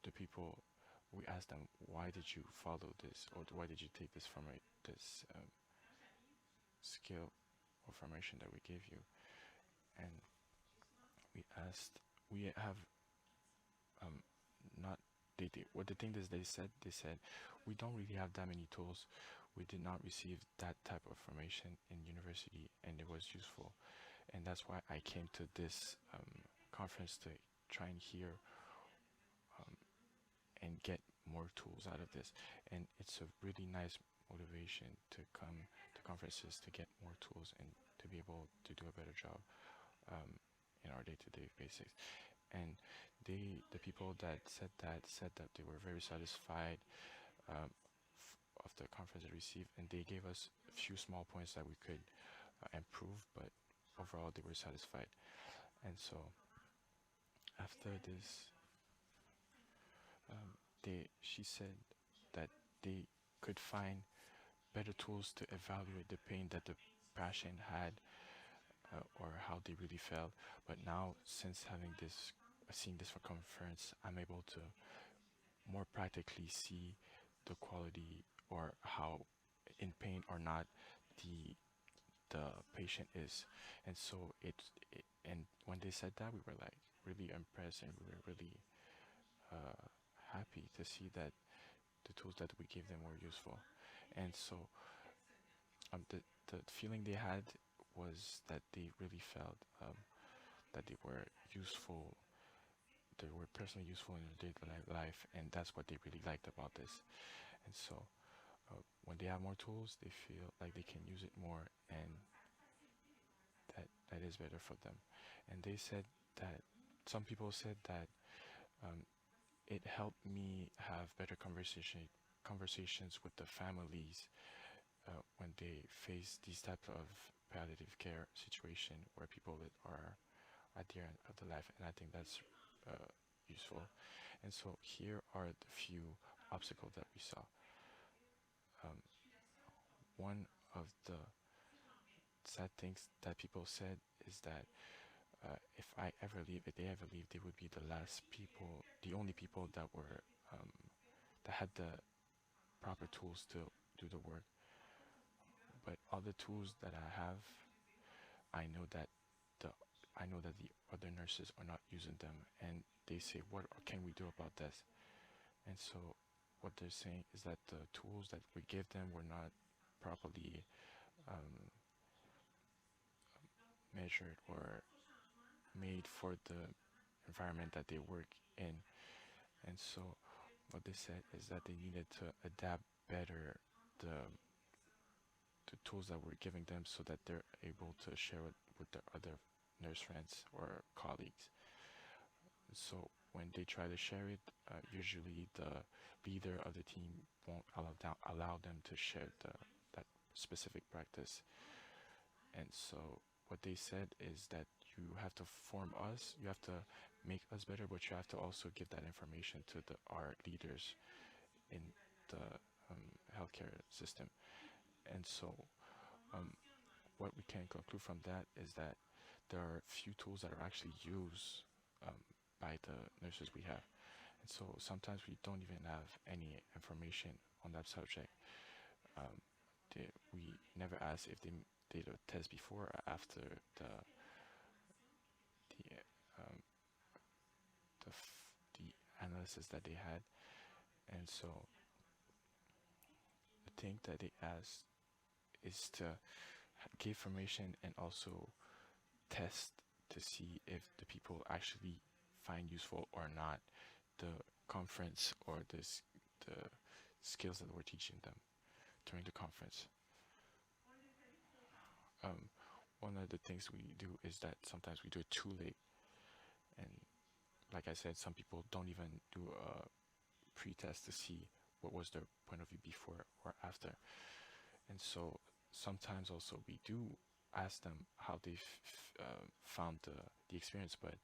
the people. We asked them, why did you follow this, or why did you take this skill or formation that we gave you? And we have not what the thing is, they said we don't really have that many tools. We did not receive that type of formation in university, and it was useful. And that's why I came to this conference, to try and hear and get more tools out of this. And it's a really nice motivation to come to conferences, to get more tools and to be able to do a better job in our day-to-day basics. And the people that said that they were very satisfied of the conference they received, and they gave us a few small points that we could improve, but overall they were satisfied. And so after this, she said that they could find better tools to evaluate the pain that the patient had, or how they really felt. But now, since seeing this for conference, I'm able to more practically see the quality, or how in pain or not the patient is. And so and when they said that, we were like really impressed, and we were really happy to see that the tools that we gave them were useful. And so the feeling they had was that they really felt that they were useful. They were personally useful in their daily life, and that's what they really liked about this. And so, when they have more tools, they feel like they can use it more, and that is better for them. And they said that some people said that it helped me have better conversations with the families when they face these types of palliative care situation where people that are at the end of the life, and I think that's useful. And so here are the few obstacles that we saw. One of the sad things that people said is that if I ever leave, if they ever leave, they would be the last people, the only people that were that had the proper tools to do the work. But all the tools that I have, I know that the other nurses are not using them, and they say, "What can we do about this?" And so, what they're saying is that the tools that we give them were not properly measured or made for the environment that they work in. And so what they said is that they needed to adapt better the tools that we're giving them so that they're able to share it with their other nurse friends or colleagues. So when they try to share it, usually the leader of the team won't allow them to share that specific practice. And so what they said is that you have to form us, you have to make us better, but you have to also give that information to our leaders in the healthcare system. And so what we can conclude from that is that there are few tools that are actually used by the nurses we have. And so sometimes we don't even have any information on that subject. We never ask if they did a test before or after the analysis that they had. And so the thing that they asked is to give information and also test to see if the people actually find useful or not the conference or the skills that we're teaching them during the conference. One of the things we do is that sometimes we do it too late, and like I said, some people don't even do a pre-test to see what was their point of view before or after. And so sometimes also we do ask them how they found the experience, but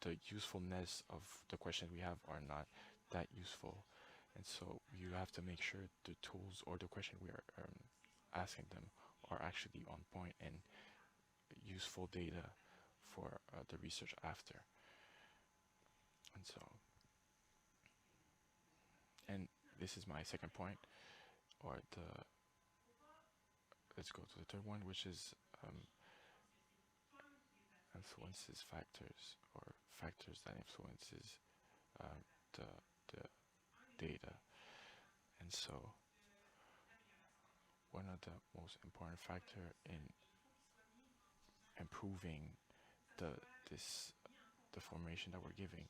the usefulness of the questions we have are not that useful. And so you have to make sure the tools or the question we are asking them are actually on point and useful data for the research after. And so, and this is my second point, or let's go to the third one, which is influences factors, or factors that influences the data. And so one of the most important factor in improving the formation that we're giving,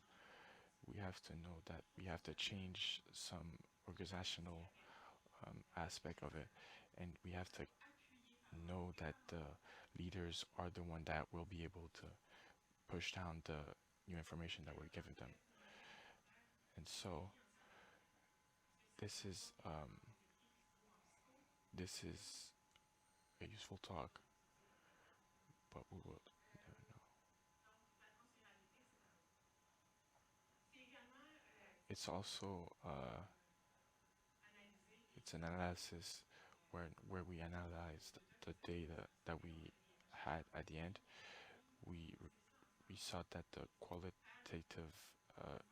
we have to know that we have to change some organizational aspect of it, and we have to know that the leaders are the one that will be able to push down the new information that we're giving them. And so this is a useful talk, but we will never know. It's also it's an analysis where we analyzed the data that we had at the end. We saw that the qualitative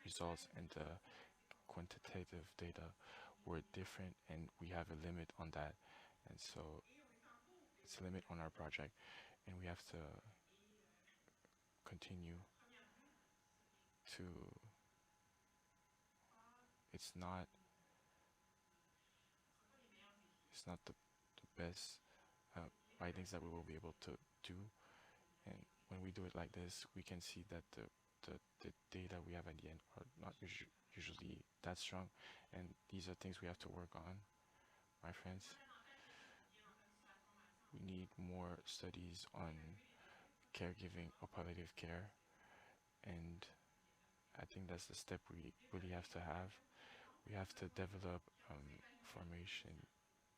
results and the quantitative data were different, and we have a limit on that. And so it's a limit on our project, and we have to continue to, it's not the best writings that we will be able to do. And when we do it like this, we can see that the data we have at the end are not usually that strong, and these are things we have to work on, my friends. We need more studies on caregiving or palliative care, and I think that's the step we really have to have. We have to develop formation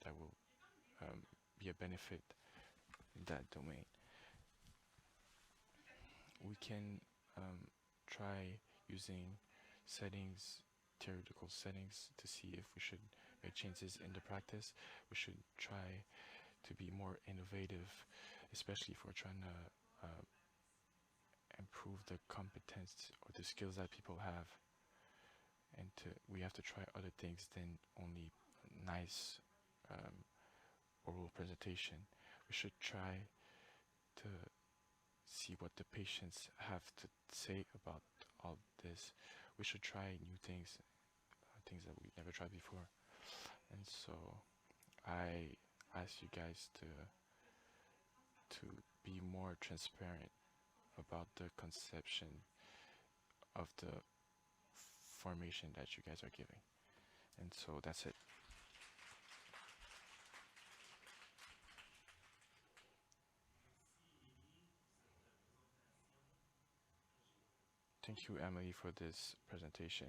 that will be a benefit in that domain. We can try using settings, theoretical settings, to see if we should make changes in the practice. We should try to be more innovative, especially if we're trying to improve the competence or the skills that people have. And we have to try other things than only nice oral presentation. We should try to see what the patients have to say about all this. We should try new things, things that we've never tried before. And so I ask you guys to be more transparent about the conception of the formation that you guys are giving. And so that's it. Thank you, Emily, for this presentation.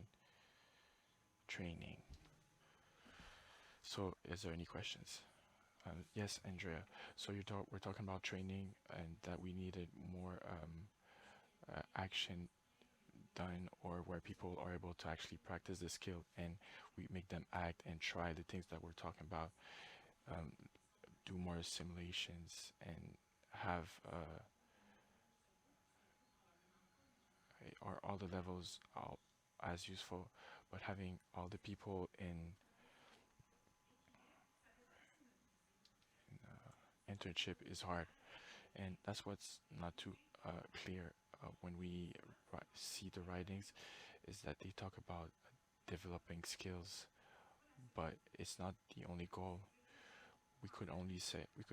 Training. So, is there any questions? Yes, Andrea. So we're talking about training and that we needed more action done, or where people are able to actually practice the skill, and we make them act and try the things that we're talking about. Do more simulations and have are all the levels as useful, but having all the people in internship is hard, and that's what's not too clear when we see the writings, is that they talk about developing skills, but it's not the only goal. We could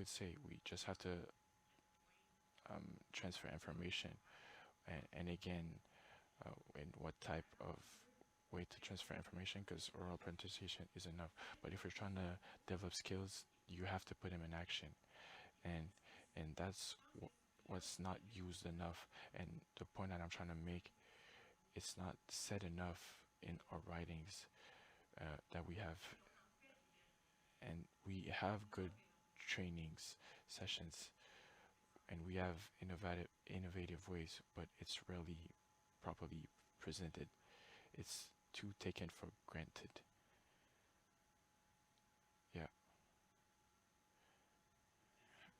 say we just have to transfer information, and again, in what type of way to transfer information, because oral presentation is enough. But if you're trying to develop skills, you have to put them in action, and that's what's not used enough. And the point that I'm trying to make, it's not said enough in our writings that we have, and we have good trainings sessions, and we have innovative ways, but it's rarely properly presented. It's too taken for granted. Yeah.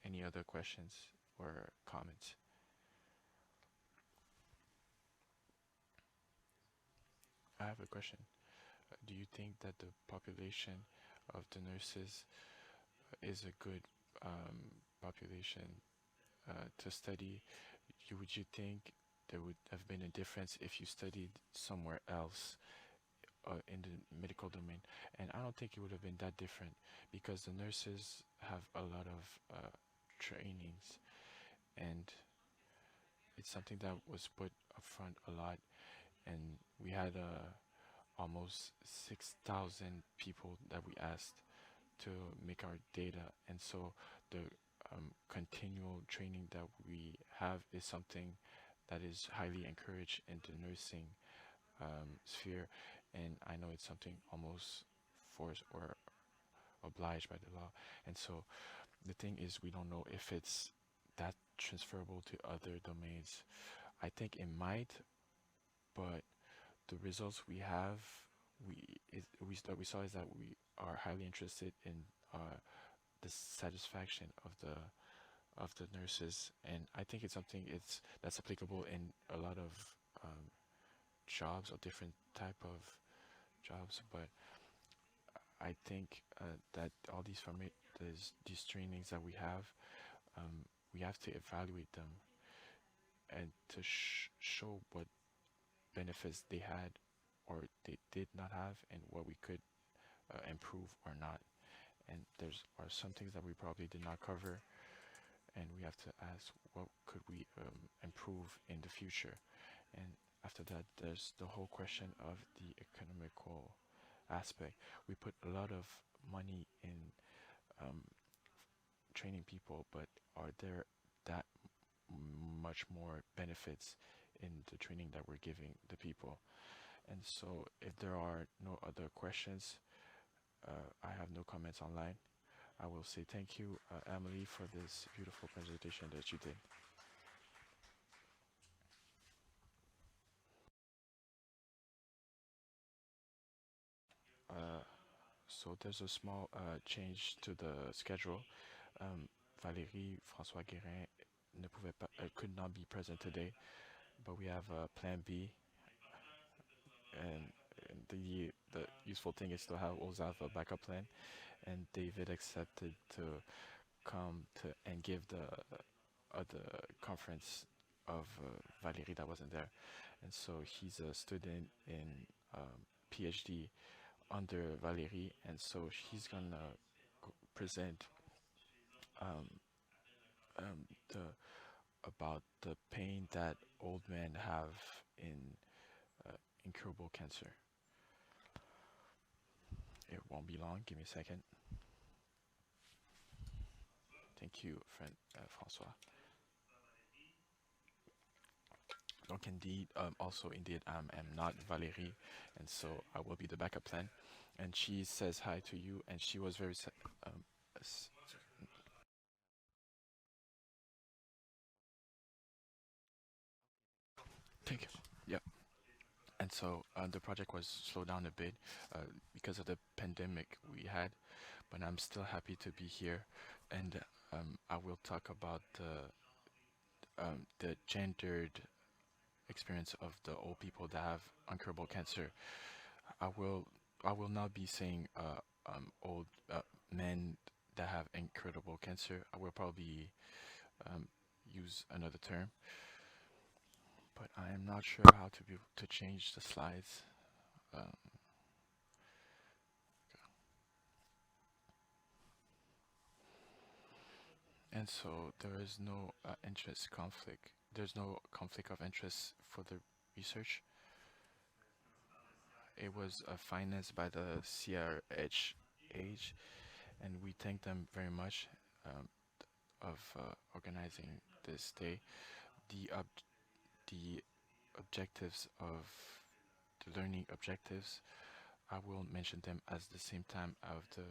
Any other questions or comments? I have a question. Do you think that the population of the nurses is a good population to study? Would you think there would have been a difference if you studied somewhere else in the medical domain? And I don't think it would have been that different, because the nurses have a lot of trainings, and it's something that was put up front a lot, and we had almost 6,000 people that we asked to make our data, and so the continual training that we have is something that is highly encouraged in the nursing sphere, and I know it's something almost forced or obliged by the law. And so the thing is, we don't know if it's that transferable to other domains. I think it might, but the results we have, that we saw is that we are highly interested in the satisfaction of the nurses, and I think it's something that's applicable in a lot of jobs or different type of jobs. But I think that all these trainings that we have to evaluate them and to show what benefits they had or they did not have, and what we could improve or not. and there's are some things that we probably did not cover, and we have to ask what could we improve in the future. And after that, there's the whole question of the economical aspect. We put a lot of money in um, training people, but are there that much more benefits in the training that we're giving the people? And so if there are no other questions, I have no comments online. I will say thank you, Emilie, for this beautiful presentation that you did. So there's a small change to the schedule. Valérie Bourgeois-Guérin could not be present today, but we have a plan B, and the useful thing is to also have a backup plan. And David accepted to come to and give the conference of Valérie that wasn't there, and so he's a student in PhD under Valérie, and so he's gonna present um, the about the pain that old men have in incurable cancer. It won't be long. Give me a second. Thank you, friend François. Donc indeed, indeed, I'm not Valérie, and so I will be the backup plan. And she says hi to you, and she was very. Thank you. Yep. And so the project was slowed down a bit because of the pandemic we had, but I'm still happy to be here, and I will talk about the gendered experience of the old people that have incurable cancer. I will I will not be saying old men that have incurable cancer. I will probably use another term, but I am not sure how to change the slides. Um, and so there is no interest conflict. There's no conflict of interest for the research. It was financed by the CRH, and we thank them very much of organizing this day. The objectives of the learning objectives, I will mention them as the same time of the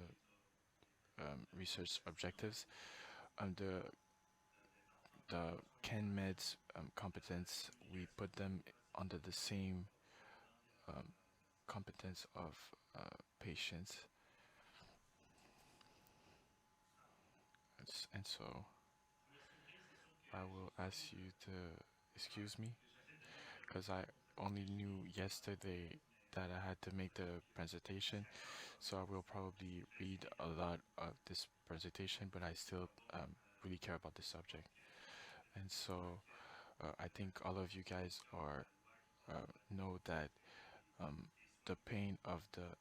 research objectives. The CanMed's competence, we put them under the same competence of patients. And so I will ask you to excuse me because I only knew yesterday that I had to make the presentation, so I will probably read a lot of this presentation, but I still really care about this subject. And so I think all of you guys are know that the pain of the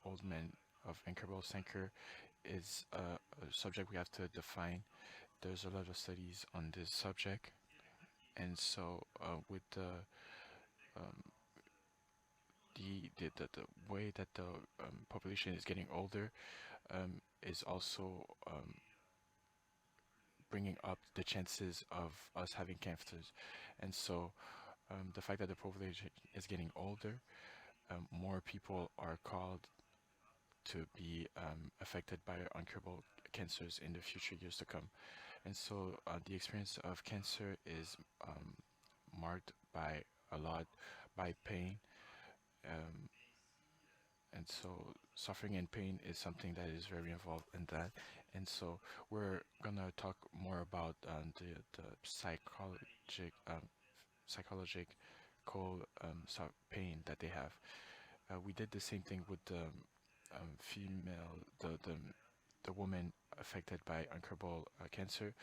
old men of incurable cancer is a subject we have to define. There's a lot of studies on this subject, and so with the way that the population is getting older is also bringing up the chances of us having cancers. And so the fact that the population is getting older, more people are called to be affected by incurable cancers in the future years to come. And so the experience of cancer is marked by a lot by pain. Um, and so suffering and pain is something that is very involved in that. And so we're gonna talk more about the psychological pain that they have. We did the same thing with the the woman affected by incurable cancer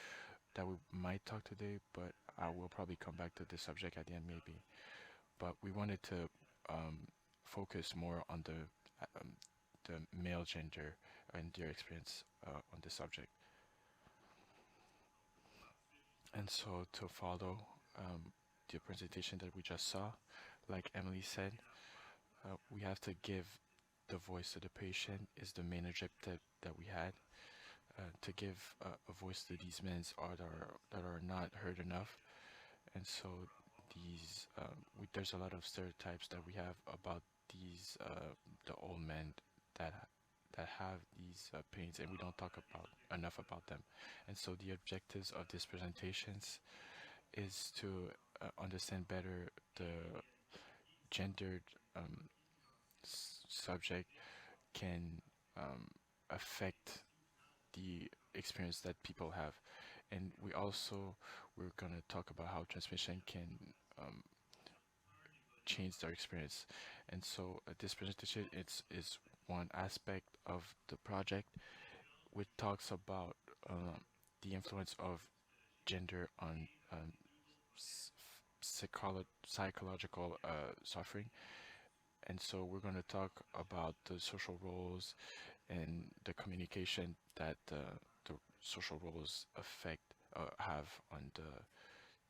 that we might talk today, but I will probably come back to this subject at the end maybe. But we wanted to focus more on the male gender and their experience on this subject. And so to follow the presentation that we just saw, like Emily said, we have to give the voice to the patient is the main objective that we had, to give a voice to these men that are not heard enough. And so these there's a lot of stereotypes that we have about these the old men that have these pains, and we don't talk about enough about them. And so the objectives of these presentations is to understand better the gendered subject can affect the experience that people have. And we're going to talk about how transmission can change their experience. And so this presentation is one aspect of the project, which talks about the influence of gender on psychological suffering. And so we're going to talk about the social roles and the communication that the social roles have on the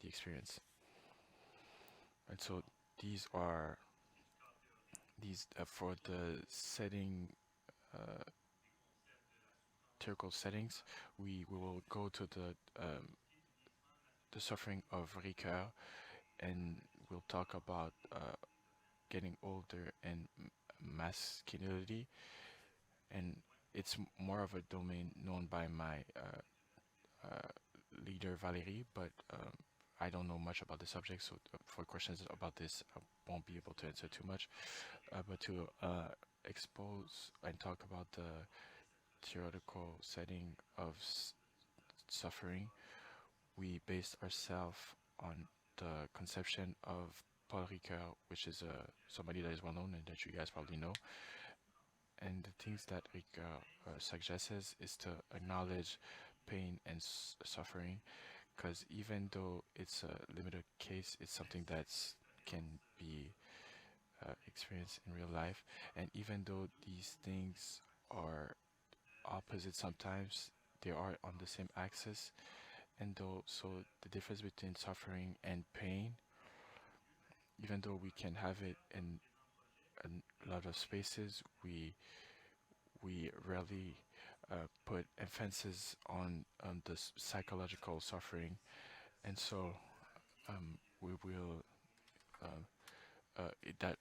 experience. And so these are for the setting, theoretical settings. We will go to the suffering of Ricoeur, and we'll talk about getting older and masculinity, and it's more of a domain known by my leader Valérie, but I don't know much about the subject, so for questions about this, I won't be able to answer too much. But to expose and talk about the theoretical setting of suffering, we based ourselves on the conception of Paul Ricoeur, which is somebody that is well known and that you guys probably know. And the things that Ricoeur suggests is to acknowledge pain and suffering, because even though it's a limited case, it's something that can be experienced in real life. And even though these things are opposite sometimes, they are on the same axis. And so the difference between suffering and pain, even though we can have it in a lot of spaces, we rarely put emphasis on the psychological suffering. And so we will that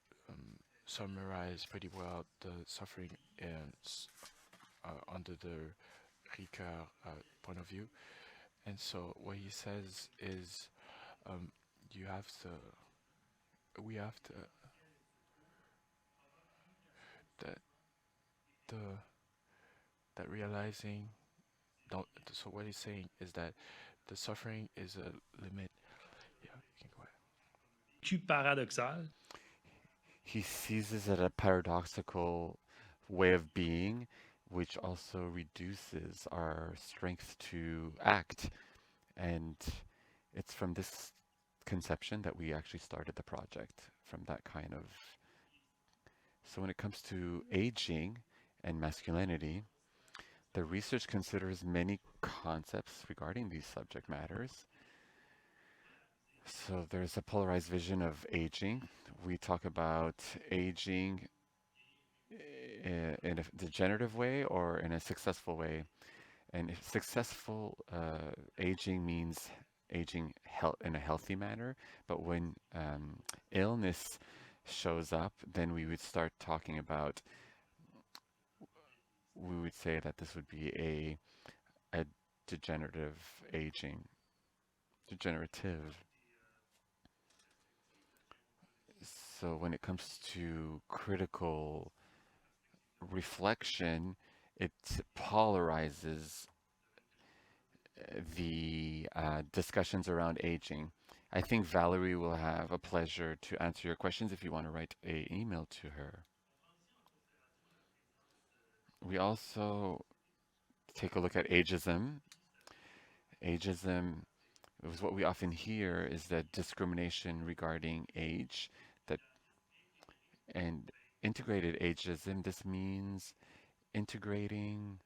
summarize pretty well the suffering under the Ricoeur point of view. And so what he says is we have to that realizing don't so what he's saying is that the suffering is a limit. Yeah, you can go ahead. Paradoxal. He sees this as a paradoxical way of being, which also reduces our strength to act. And it's from this conception that we actually started the project, from that kind of. So when it comes to aging and masculinity, the research considers many concepts regarding these subject matters. So there's a polarized vision of aging. We talk about aging in a degenerative way or in a successful way. And successful aging means aging in a healthy manner. But when illness shows up, then we would start talking about, we would say that this would be a degenerative aging. Degenerative. So when it comes to critical reflection, it polarizes the discussions around aging. I think Valerie will have a pleasure to answer your questions if you want to write an email to her. We also take a look at ageism. Ageism is what we often hear is that discrimination regarding age, and integrated ageism. This means integrating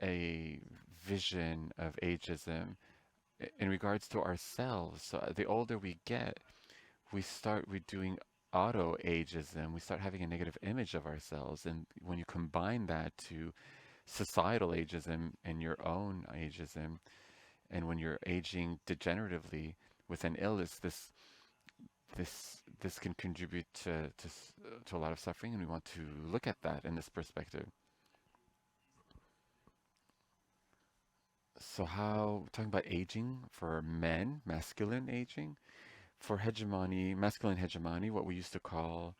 a vision of ageism in regards to ourselves. So the older we get, we start doing auto-ageism. We start having a negative image of ourselves. And when you combine that to societal ageism and your own ageism, and when you're aging degeneratively with an illness, this can contribute to a lot of suffering, and we want to look at that in this perspective. So how, talking about aging for men, masculine aging, for hegemony, masculine hegemony, what we used to call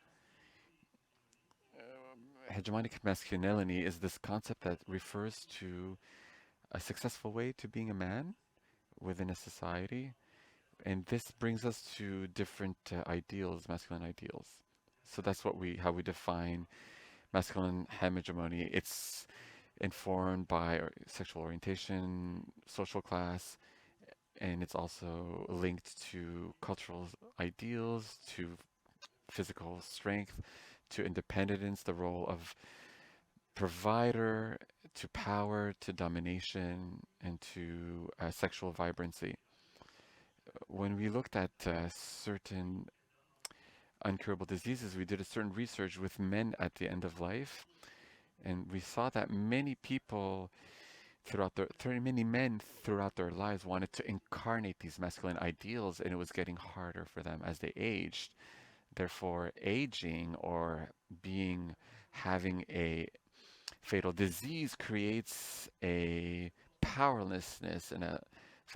hegemonic masculinity is this concept that refers to a successful way to being a man within a society. And this brings us to different ideals, masculine ideals. So that's how we define masculine hegemony. It's informed by sexual orientation, social class, and it's also linked to cultural ideals, to physical strength, to independence, the role of provider, to power, to domination, and to sexual vibrancy. When we looked at certain uncurable diseases, we did a certain research with men at the end of life, and we saw that many people many men throughout their lives wanted to incarnate these masculine ideals, and it was getting harder for them as they aged. Therefore, aging or having a fatal disease creates a powerlessness and a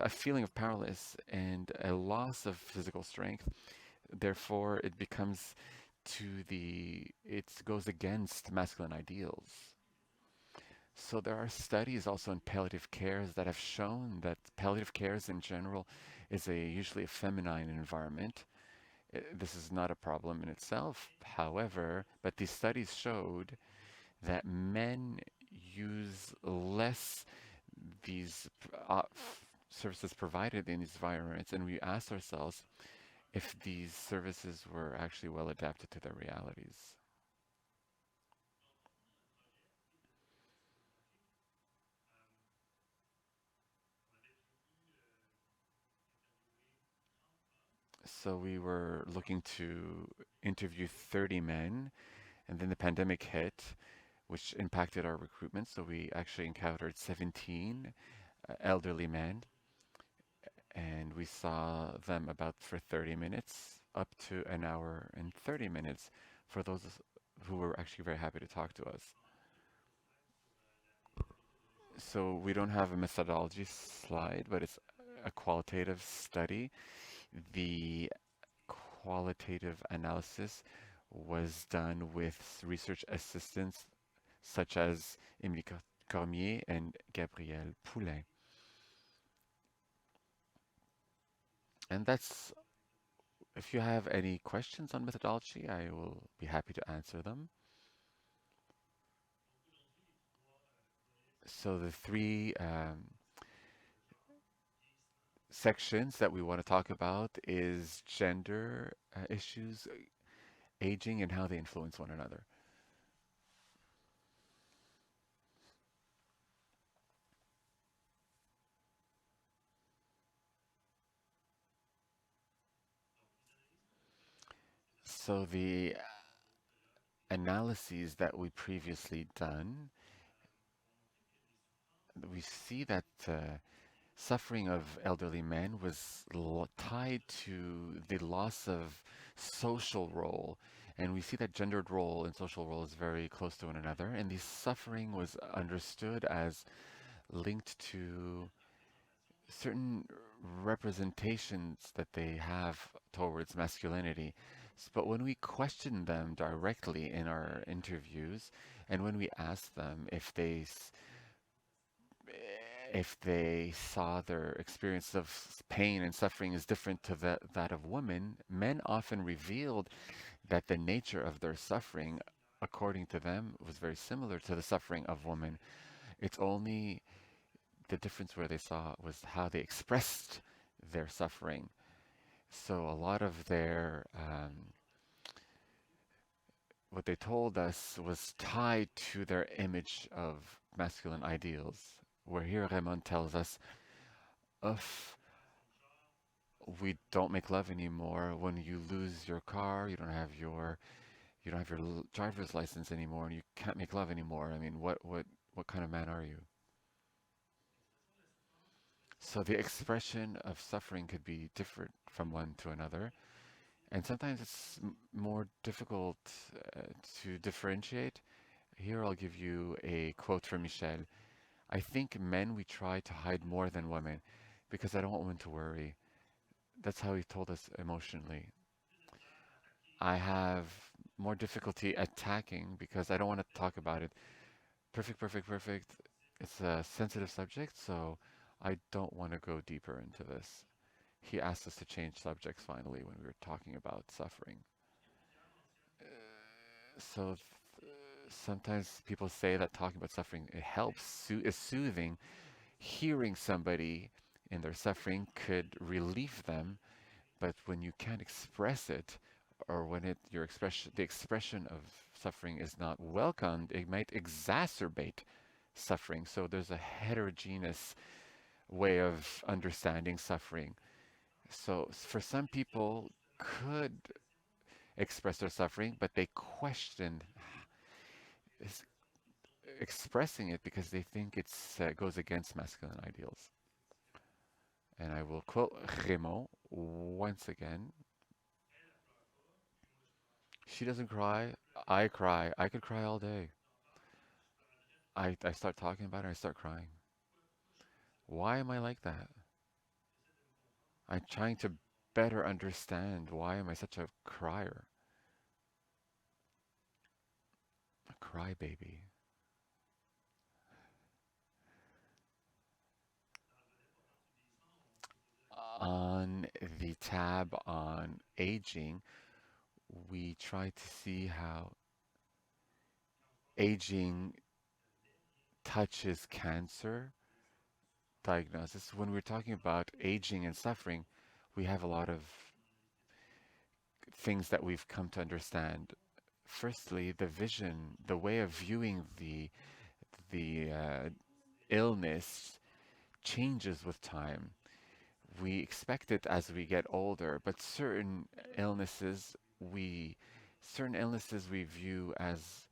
feeling of powerless and a loss of physical strength. Therefore, it goes against masculine ideals. So there are studies also in palliative cares that have shown that palliative cares in general is usually a feminine environment. This is not a problem in itself, however, but these studies showed that men use less these services provided in these environments, and we asked ourselves if these services were actually well adapted to their realities. So we were looking to interview 30 men, and then the pandemic hit, which impacted our recruitment. So we actually encountered 17 elderly men, and we saw them about for 30 minutes, up to an hour and 30 minutes for those who were actually very happy to talk to us. So we don't have a methodology slide, but it's a qualitative study. The qualitative analysis was done with research assistants such as Emilie Cormier and Gabrielle Poulain. And if you have any questions on methodology, I will be happy to answer them. So the three sections that we want to talk about is gender issues, aging, and how they influence one another. So the analyses that we previously done, we see that suffering of elderly men was tied to the loss of social role. And we see that gendered role and social role is very close to one another. And the suffering was understood as linked to certain representations that they have towards masculinity. But when we question them directly in our interviews, and when we ask them if they saw their experience of pain and suffering is different to that of women, men often revealed that the nature of their suffering, according to them, was very similar to the suffering of women. It's only the difference where they saw was how they expressed their suffering. So a lot of their what they told us was tied to their image of masculine ideals. Where here Raymond tells us, if we don't make love anymore, when you lose your car, you don't have your driver's license anymore, and you can't make love anymore. I mean, what kind of man are you? So the expression of suffering could be different from one to another, and sometimes it's more difficult to differentiate. Here I'll give you a quote from Michel. I think men we try to hide more than women because I don't want women to worry. That's how he told us emotionally. I have more difficulty attacking because I don't want to talk about it. Perfect, perfect, perfect. It's a sensitive subject, so I don't want to go deeper into this. He asked us to change subjects finally when we were talking about suffering. So sometimes people say that talking about suffering it helps, is soothing. Hearing somebody in their suffering could relieve them, but when you can't express it, or when the expression of suffering is not welcomed, it might exacerbate suffering. So there's a heterogeneous way of understanding suffering. So for some people could express their suffering, but they question is expressing it because they think it goes against masculine ideals. And I will quote Raymond once again. She doesn't cry. I cry. I could cry all day. I start talking about it, I start crying. Why am I like that? I'm trying to better understand why am I such a crier? A crybaby. On the tab on aging, we try to see how aging touches cancer diagnosis. When we're talking about aging and suffering, we have a lot of things that we've come to understand. Firstly, the vision, the way of viewing the illness changes with time. We expect it as we get older, but certain illnesses we view as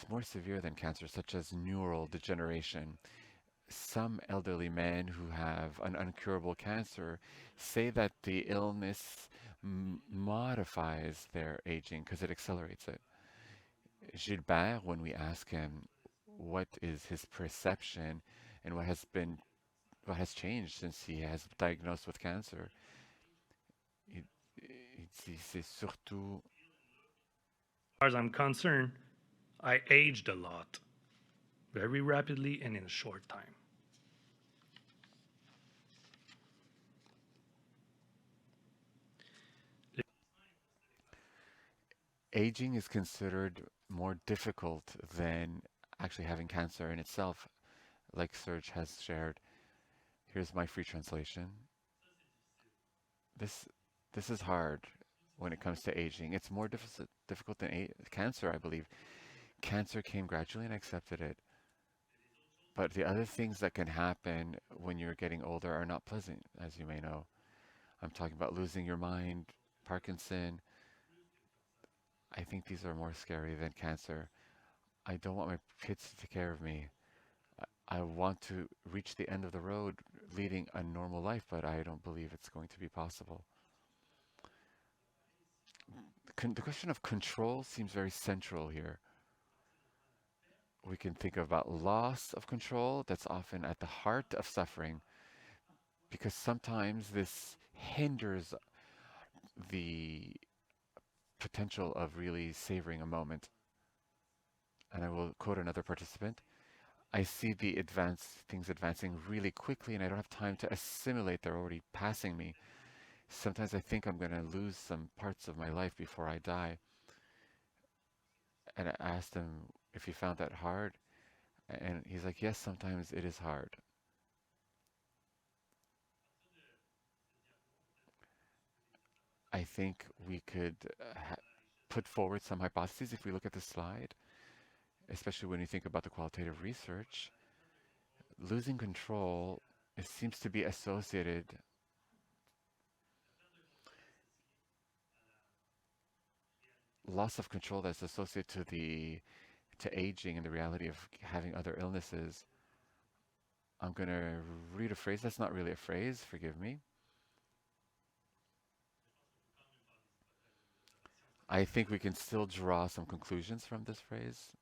more severe than cancer, such as neural degeneration. Some elderly men who have an uncurable cancer say that the illness modifies their aging because it accelerates it. Gilbert, when we ask him what is his perception and what has changed since he has diagnosed with cancer, il, il dit c'est surtout As far as I'm concerned, I aged a lot, very rapidly and in a short time. aging is considered more difficult than actually having cancer in itself, like Serge has shared. Here's my free translation. This this is hard when it comes to aging. It's more difficult than cancer, I believe. Cancer came gradually and I accepted it. But the other things that can happen when you're getting older are not pleasant, as you may know. I'm talking about losing your mind, Parkinson. I think these are more scary than cancer. I don't want my kids to take care of me. I want to reach the end of the road leading a normal life, but I don't believe it's going to be possible. The question of control seems very central here. We can think about loss of control. That's often at the heart of suffering because sometimes this hinders the potential of really savoring a moment. And I will quote another participant. I see things advancing really quickly and I don't have time to assimilate. They're already passing me. Sometimes I think I'm going to lose some parts of my life before I die. And I asked him if he found that hard. And he's like, yes, sometimes it is hard. I think we could put forward some hypotheses. If we look at the slide, especially when you think about the qualitative research, losing control, it seems to be associated. Loss of control that's associated to aging and the reality of having other illnesses. I'm going to read a phrase that's not really a phrase, forgive me. I think we can still draw some conclusions from this phrase.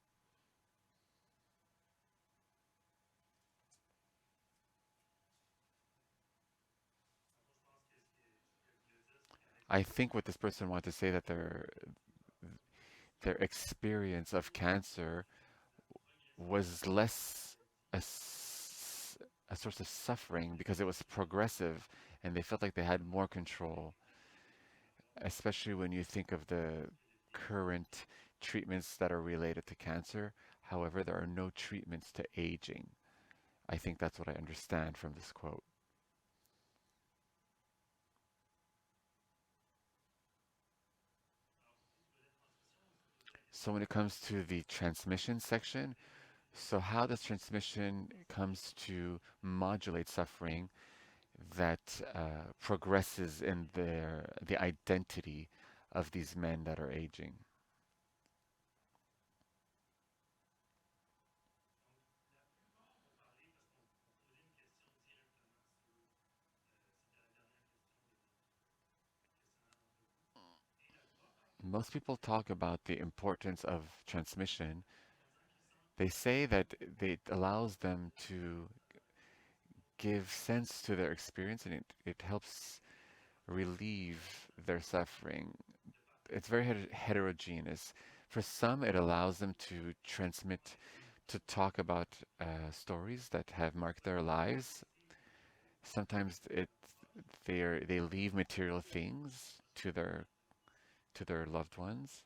I think what this person wanted to say that their experience of cancer was less a source of suffering because it was progressive and they felt like they had more control, especially when you think of the current treatments that are related to cancer. However, there are no treatments to aging. I think that's what I understand from this quote. So when it comes to the transmission section, so how does transmission comes to modulate suffering that progresses in the identity of these men that are aging? Most people talk about the importance of transmission. They say that it allows them to give sense to their experience and it helps relieve their suffering. It's very heterogeneous. For some, it allows them to transmit, to talk about stories that have marked their lives. Sometimes they leave material things to their loved ones.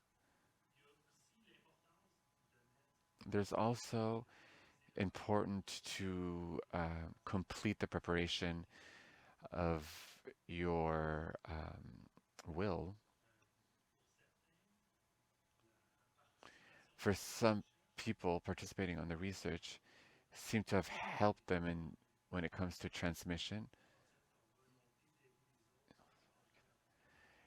There's also important to complete the preparation of your will. For some people participating on the research seem to have helped them when it comes to transmission.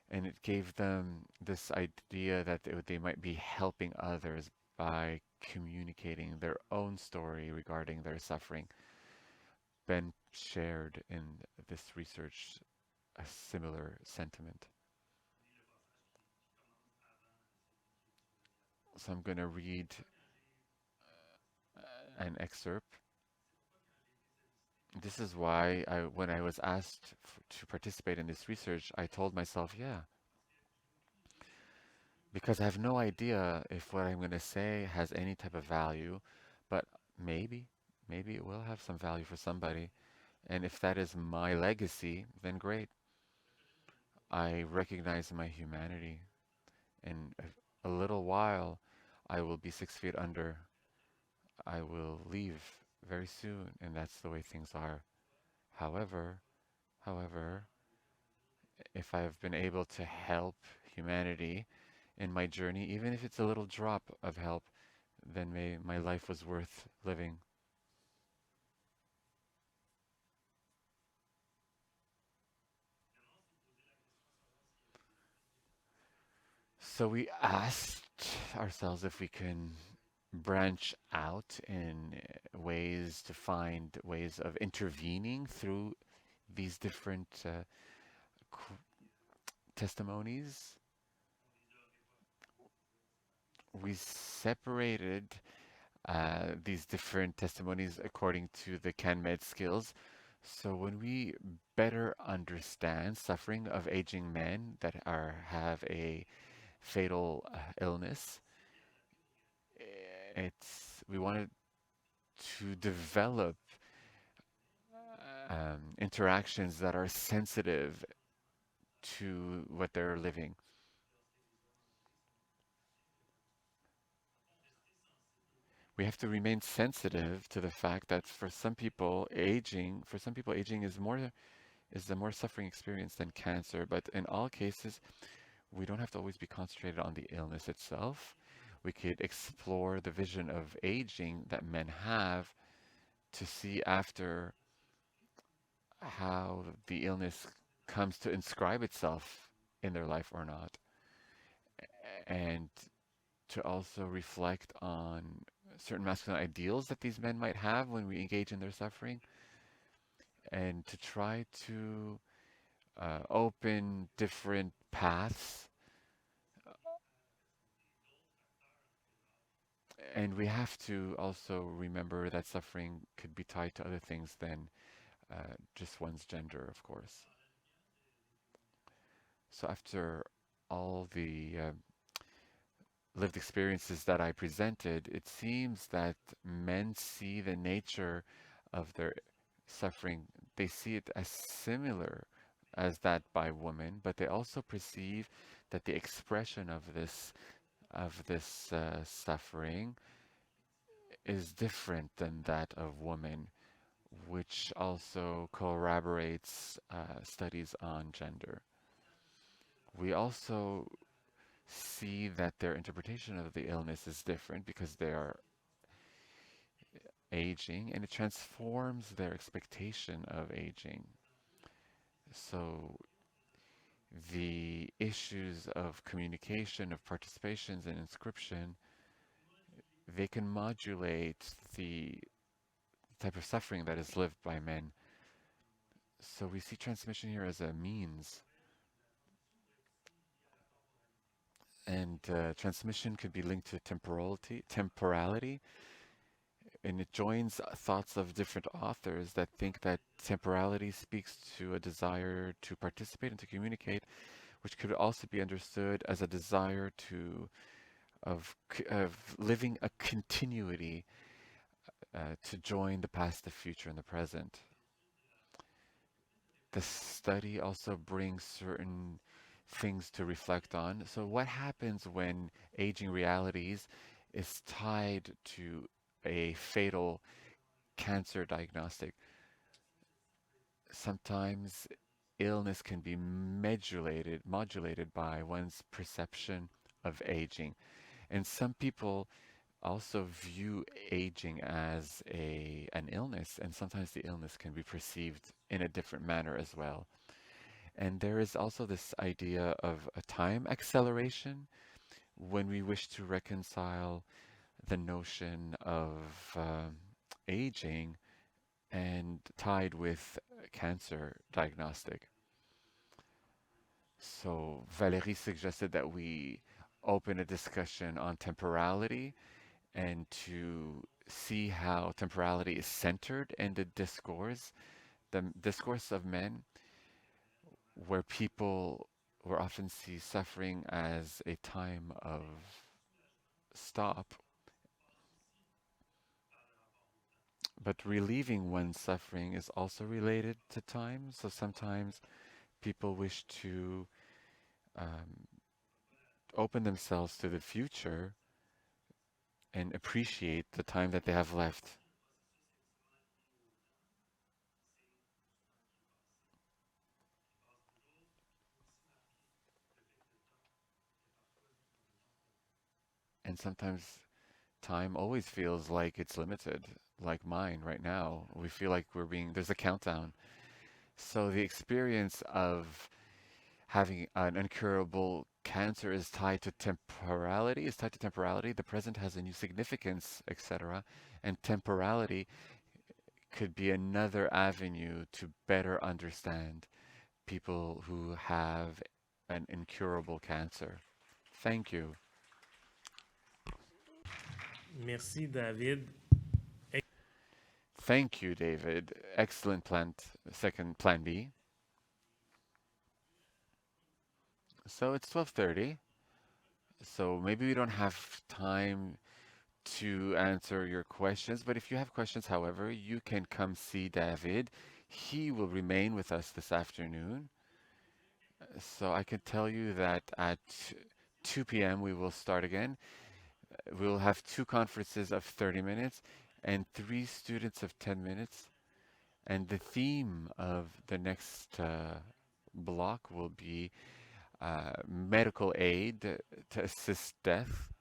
And it gave them this idea that they might be helping others by communicating their own story regarding their suffering. Ben shared in this research a similar sentiment. So I'm going to read an excerpt. This is why when I was asked to participate in this research, I told myself, yeah, because I have no idea if what I'm going to say has any type of value, but maybe it will have some value for somebody. And if that is my legacy, then great. I recognize my humanity. In a little while, I will be 6 feet under. I will leave very soon, and that's the way things are. However, if I have been able to help humanity in my journey, even if it's a little drop of help, then my life was worth living. So we asked ourselves if we can branch out in ways to find ways of intervening through these different testimonies. We separated these different testimonies according to the CanMed skills. So when we better understand suffering of aging men that have a fatal illness, we wanted to develop interactions that are sensitive to what they're living. We have to remain sensitive to the fact that for some people aging is a more suffering experience than cancer, but in all cases We don't have to always be concentrated on the illness itself. We could explore the vision of aging that men have to see after how the illness comes to inscribe itself in their life or not, and to also reflect on certain masculine ideals that these men might have when we engage in their suffering, and to try to open different paths. And we have to also remember that suffering could be tied to other things than just one's gender, of course. So after all the lived experiences that I presented, it seems that men see the nature of their suffering, they see it as similar as that by women, but they also perceive that the expression of this suffering is different than that of women, which also corroborates studies on gender. We also see that their interpretation of the illness is different because they are aging, and it transforms their expectation of aging. So the issues of communication, of participations and inscription, they can modulate the type of suffering that is lived by men. So we see transmission here as a means. And transmission could be linked to temporality, and it joins thoughts of different authors that think that temporality speaks to a desire to participate and to communicate, which could also be understood as a desire of living a continuity to join the past, the future, and the present. The study also brings certain things to reflect on. So what happens when aging realities is tied to a fatal cancer diagnostic? Sometimes illness can be modulated by one's perception of aging. And some people also view aging as an illness, and sometimes the illness can be perceived in a different manner as well. And there is also this idea of a time acceleration when we wish to reconcile the notion of aging and tied with cancer diagnostic. So Valérie suggested that we open a discussion on temporality and to see how temporality is centered in the discourse of men, where people will often see suffering as a time of stop, but relieving one's suffering is also related to time. So sometimes people wish to open themselves to the future and appreciate the time that they have left. And sometimes time always feels like it's limited, like mine right now. We feel like there's a countdown. So the experience of having an incurable cancer is tied to temporality, The present has a new significance, etc. And temporality could be another avenue to better understand people who have an incurable cancer. Thank you. Merci, David. Thank you, David. Excellent plan B. So it's 12:30. So maybe we don't have time to answer your questions, but if you have questions, however, you can come see David. He will remain with us this afternoon. So I can tell you that at 2 p.m. we will start again. We'll have 2 conferences of 30 minutes and 3 students of 10 minutes. And the theme of the next block will be medical aid to assist death.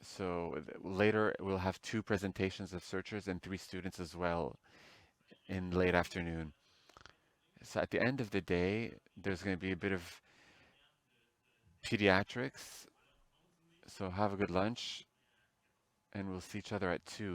So later we'll have 2 presentations of searchers and 3 students as well in late afternoon. So at the end of the day, there's going to be a bit of pediatrics. So have a good lunch, and we'll see each other at 2.